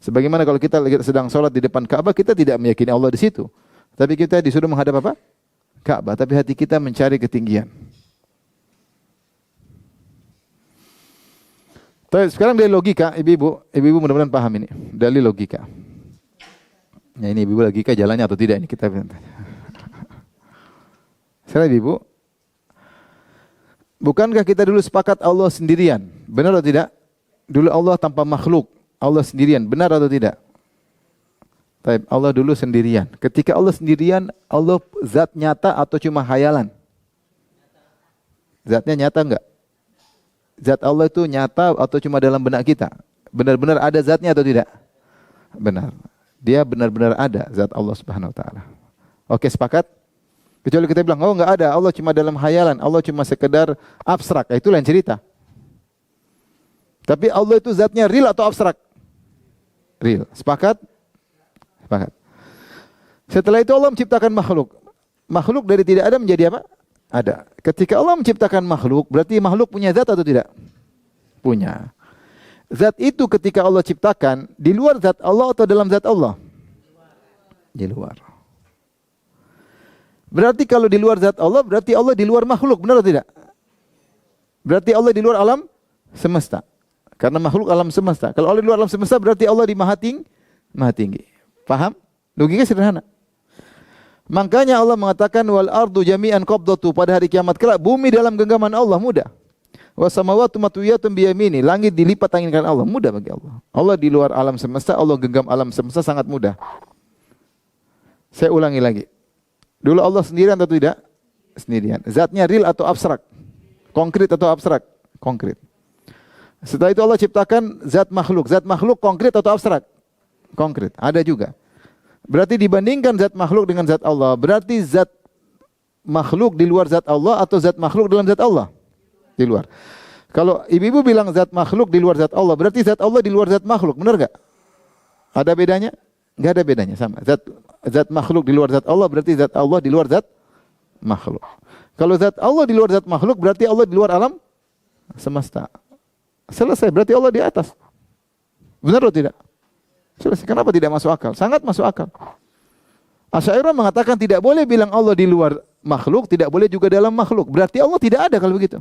[SPEAKER 1] Sebagaimana kalau kita sedang sholat di depan Ka'bah, kita tidak meyakini Allah di situ. Tapi kita disuruh menghadap apa? Ka'bah, tapi hati kita mencari ketinggian. Sekarang dari logika, ibu-ibu mudah-mudahan paham ini. Dari logika. Ya ini ibu logika jalannya atau tidak ini kita tanya. Sekarang ibu, bukankah kita dulu sepakat Allah sendirian? Benar atau tidak? Dulu Allah tanpa makhluk, Allah sendirian. Benar atau tidak? Baik, Allah dulu sendirian. Ketika Allah sendirian, Allah zat nyata atau cuma hayalan? Zatnya nyata enggak? Zat Allah itu nyata atau cuma dalam benak kita? Benar-benar ada zatnya atau tidak? Benar. Dia benar-benar ada zat Allah Subhanahu wa taala. Oke, sepakat? Kecuali kita bilang, oh enggak ada, Allah cuma dalam hayalan, Allah cuma sekedar abstrak. Itu lain cerita. Tapi Allah itu zatnya real atau abstrak? Real. Sepakat? Sepakat. Setelah itu Allah menciptakan makhluk. Makhluk dari tidak ada menjadi apa? Ada. Ketika Allah menciptakan makhluk, berarti makhluk punya zat atau tidak? Punya. Zat itu ketika Allah ciptakan, di luar zat Allah atau dalam zat Allah? Di luar. Berarti kalau di luar zat Allah, berarti Allah di luar makhluk, benar atau tidak? Berarti Allah di luar alam semesta. Karena makhluk alam semesta. Kalau Allah di luar alam semesta, berarti Allah di maha tinggi. Paham? Logika sederhana. Makanya Allah mengatakan wal ardu jami'an qabdatu, pada hari kiamat kelak bumi dalam genggaman Allah, mudah. Was samawati matwiyatun biyamini, langit dilipat tangankan Allah, mudah bagi Allah. Allah di luar alam semesta, Allah genggam alam semesta, sangat mudah. Saya ulangi lagi. Dulu Allah sendirian atau tidak? Sendirian. Zatnya real atau abstrak? Konkret atau abstrak? Konkret. Setelah itu Allah ciptakan zat makhluk. Zat makhluk konkret atau abstrak? Konkret. Ada juga. Berarti dibandingkan zat makhluk dengan zat Allah, berarti zat makhluk di luar zat Allah atau zat makhluk dalam zat Allah? Di luar. Kalau ibu-ibu bilang zat makhluk di luar zat Allah, berarti zat Allah di luar zat makhluk, benar gak? Ada bedanya? Gak ada bedanya, sama. Zat makhluk di luar zat Allah, berarti zat Allah di luar zat makhluk. Kalau zat Allah di luar zat makhluk, berarti Allah di luar alam semesta. Selesai, berarti Allah di atas. Benar atau tidak? Selesai. Kenapa tidak masuk akal? Sangat masuk akal. Asy'ariyah mengatakan tidak boleh bilang Allah di luar makhluk, tidak boleh juga dalam makhluk. Berarti Allah tidak ada kalau begitu.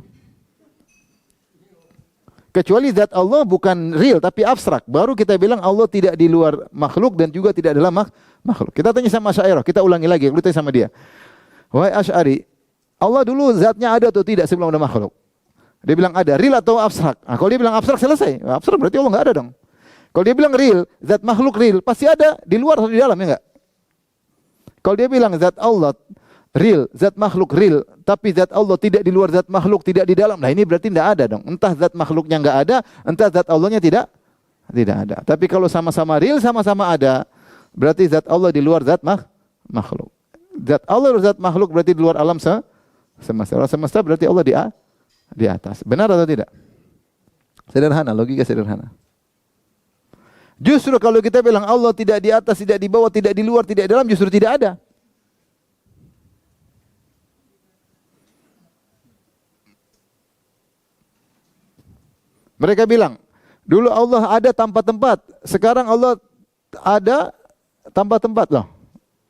[SPEAKER 1] Kecuali zat Allah bukan real tapi abstrak, baru kita bilang Allah tidak di luar makhluk dan juga tidak dalam makhluk. Kita tanya sama Asy'ariyah, kita ulangi lagi, kita tanya sama dia. Wahai Asy'ari, Allah dulu zatnya ada atau tidak sebelum ada makhluk? Dia bilang ada, real atau abstrak? Nah, kalau dia bilang abstrak, selesai. Abstrak berarti Allah nggak ada dong. Kalau dia bilang real, zat makhluk real, pasti ada di luar atau di dalam, ya enggak? Kalau dia bilang zat Allah real, zat makhluk real, tapi zat Allah tidak di luar zat makhluk, tidak di dalam. Nah, ini berarti tidak ada dong. Entah zat makhluknya enggak ada, entah zat Allahnya tidak ada. Tapi kalau sama-sama real, sama-sama ada, berarti zat Allah di luar zat makhluk. Zat Allah di luar zat makhluk berarti di luar alam semesta. Alam semesta berarti Allah di atas. Benar atau tidak? Sederhana, logika sederhana. Justru kalau kita bilang Allah tidak di atas, tidak di bawah, tidak di luar, tidak di dalam, justru tidak ada. Mereka bilang, dulu Allah ada tanpa tempat, sekarang Allah ada tanpa tempat loh.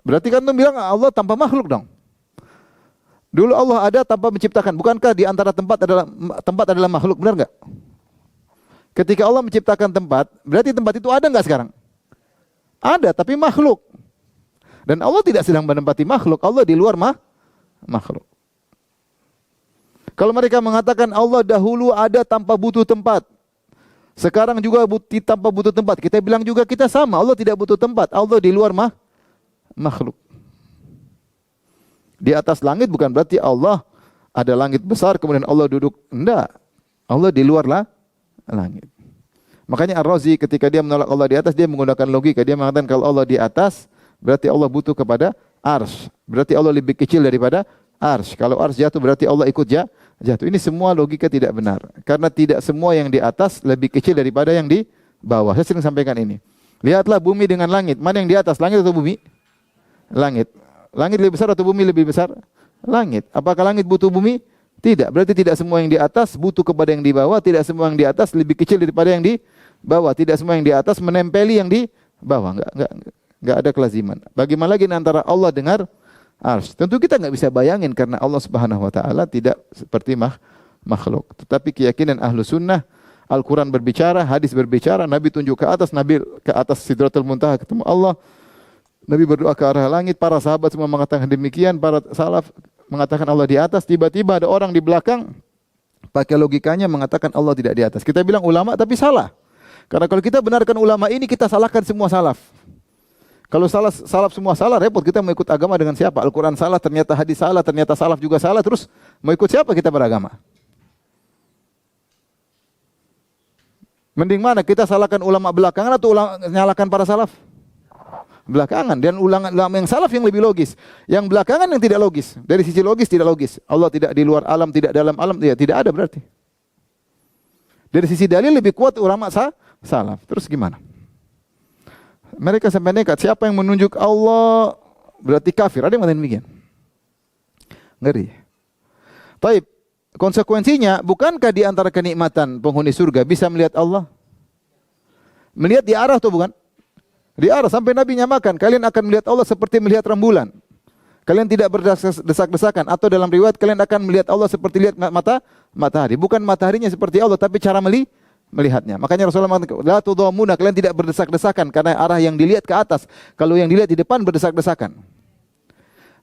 [SPEAKER 1] Berarti kan tuh bilang Allah tanpa makhluk dong. Dulu Allah ada tanpa menciptakan. Bukankah di antara tempat adalah makhluk, benar enggak? Ketika Allah menciptakan tempat, berarti tempat itu ada enggak sekarang? Ada, tapi makhluk. Dan Allah tidak sedang menempati makhluk, Allah di luar makhluk. Kalau mereka mengatakan Allah dahulu ada tanpa butuh tempat, sekarang juga tanpa butuh tempat, kita bilang juga kita sama, Allah tidak butuh tempat, Allah di luar makhluk. Di atas langit bukan berarti Allah ada langit besar kemudian Allah duduk, enggak. Allah di luar langit. Makanya Ar-Razi ketika dia menolak Allah di atas, dia menggunakan logika. Dia mengatakan kalau Allah di atas, berarti Allah butuh kepada arsy. Berarti Allah lebih kecil daripada arsy. Kalau arsy jatuh, berarti Allah ikut jatuh. Ini semua logika tidak benar. Karena tidak semua yang di atas lebih kecil daripada yang di bawah. Saya sering sampaikan ini. Lihatlah bumi dengan langit. Mana yang di atas, langit atau bumi? Langit. Langit lebih besar atau bumi lebih besar? Langit. Apakah langit butuh bumi? Tidak. Berarti tidak semua yang di atas butuh kepada yang di bawah. Tidak semua yang di atas lebih kecil daripada yang di bawah. Tidak semua yang di atas menempeli yang di bawah. Enggak ada kelaziman. Bagaimana lagi antara Allah dengan arsy? Tentu kita enggak bisa bayangin karena Allah Subhanahu wa taala tidak seperti makhluk. Tetapi keyakinan Ahlus Sunnah, Al-Qur'an berbicara, hadis berbicara, Nabi tunjuk ke atas, Nabi ke atas Sidratul Muntaha ketemu Allah. Nabi berdoa ke arah langit, para sahabat semua mengatakan demikian, para salaf mengatakan Allah di atas, tiba-tiba ada orang di belakang pakai logikanya mengatakan Allah tidak di atas. Kita bilang ulama tapi salah. Karena kalau kita benarkan ulama ini, kita salahkan semua salaf. Kalau salaf semua salah, repot kita mau ikut agama dengan siapa? Al-Quran salah, ternyata hadis salah, ternyata salaf juga salah, terus mau ikut siapa kita beragama? Mending mana kita salahkan ulama belakangan atau nyalakan para salaf? Belakangan, dan ulama yang salaf yang lebih logis. Yang belakangan yang tidak logis. Dari sisi logis tidak logis. Allah tidak di luar alam, tidak dalam alam, ya tidak ada berarti. Dari sisi dalil lebih kuat ulama salaf. Terus gimana? Mereka sampai nekat, siapa yang menunjuk Allah berarti kafir. Ada yang mengatakan demikian. Ngeri. Baik, konsekuensinya bukankah di antara kenikmatan penghuni surga bisa melihat Allah? Melihat di arah atau bukan? Di arah, sampai Nabi nyamakan, kalian akan melihat Allah seperti melihat rembulan. Kalian tidak berdesak-desakan, atau dalam riwayat kalian akan melihat Allah seperti lihat matahari. Bukan mataharinya seperti Allah, tapi cara melihatnya. Makanya Rasulullah mengatakan, la tudhamuna, kalian tidak berdesak-desakan karena arah yang dilihat ke atas. Kalau yang dilihat di depan berdesak-desakan.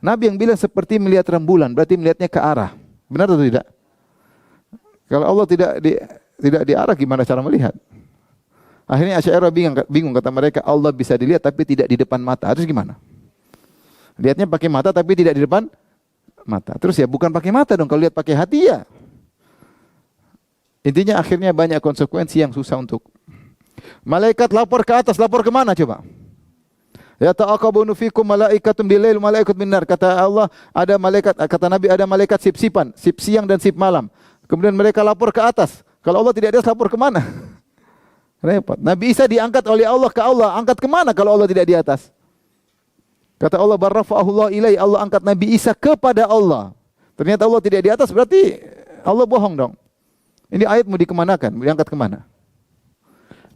[SPEAKER 1] Nabi yang bilang seperti melihat rembulan, berarti melihatnya ke arah. Benar atau tidak? Kalau Allah tidak di arah, gimana cara melihat? Akhirnya Asy'ariyah bingung, kata mereka Allah bisa dilihat tapi tidak di depan mata. Terus gimana? Lihatnya pakai mata tapi tidak di depan mata. Terus ya bukan pakai mata dong, kalau lihat pakai hati ya. Intinya akhirnya banyak konsekuensi yang susah untuk. Malaikat lapor ke atas, lapor ke mana coba? Ya ta'aqabunu fikum malaikatum bilail malaikatum binar. Kata Allah, ada malaikat, kata Nabi ada malaikat sip-sipan, sip siang dan sip malam. Kemudian mereka lapor ke atas. Kalau Allah tidak ada, lapor ke mana? Repot. Nabi Isa diangkat oleh Allah ke Allah, angkat ke mana kalau Allah tidak di atas? Kata Allah, barrafa'ahullah ilai, Allah angkat Nabi Isa kepada Allah. Ternyata Allah tidak di atas, berarti Allah bohong dong. Ini ayat mau dikemanakan, mau diangkat kemana?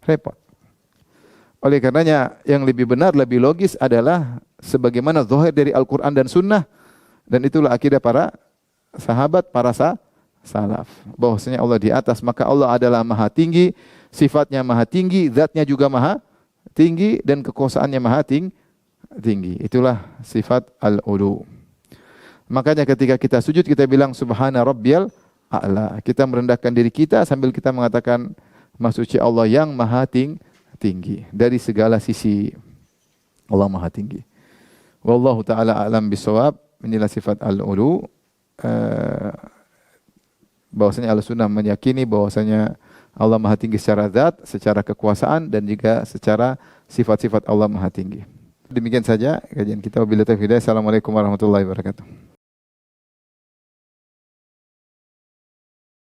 [SPEAKER 1] Repot. Oleh karenanya yang lebih benar, lebih logis adalah sebagaimana zahir dari Al-Quran dan Sunnah, dan itulah akidah para sahabat, para salaf. Bahwasanya Allah di atas, maka Allah adalah maha tinggi, sifatnya maha tinggi, zatnya juga maha tinggi, dan kekuasaannya maha tinggi. Itulah sifat al-ulu. Makanya ketika kita sujud, kita bilang subhana rabbiyal a'la. Kita merendahkan diri kita sambil kita mengatakan maha suci Allah yang maha tinggi dari segala sisi. Allah maha tinggi. Wallahu ta'ala a'lam bisawab. Inilah sifat al-ulu. Bahwasanya Ahlussunnah meyakini bahwasanya Allah maha tinggi secara zat, secara kekuasaan, dan juga secara sifat-sifat Allah maha tinggi. Demikian saja kajian kita. Wabillahi taufiq. Assalamualaikum warahmatullahi wabarakatuh.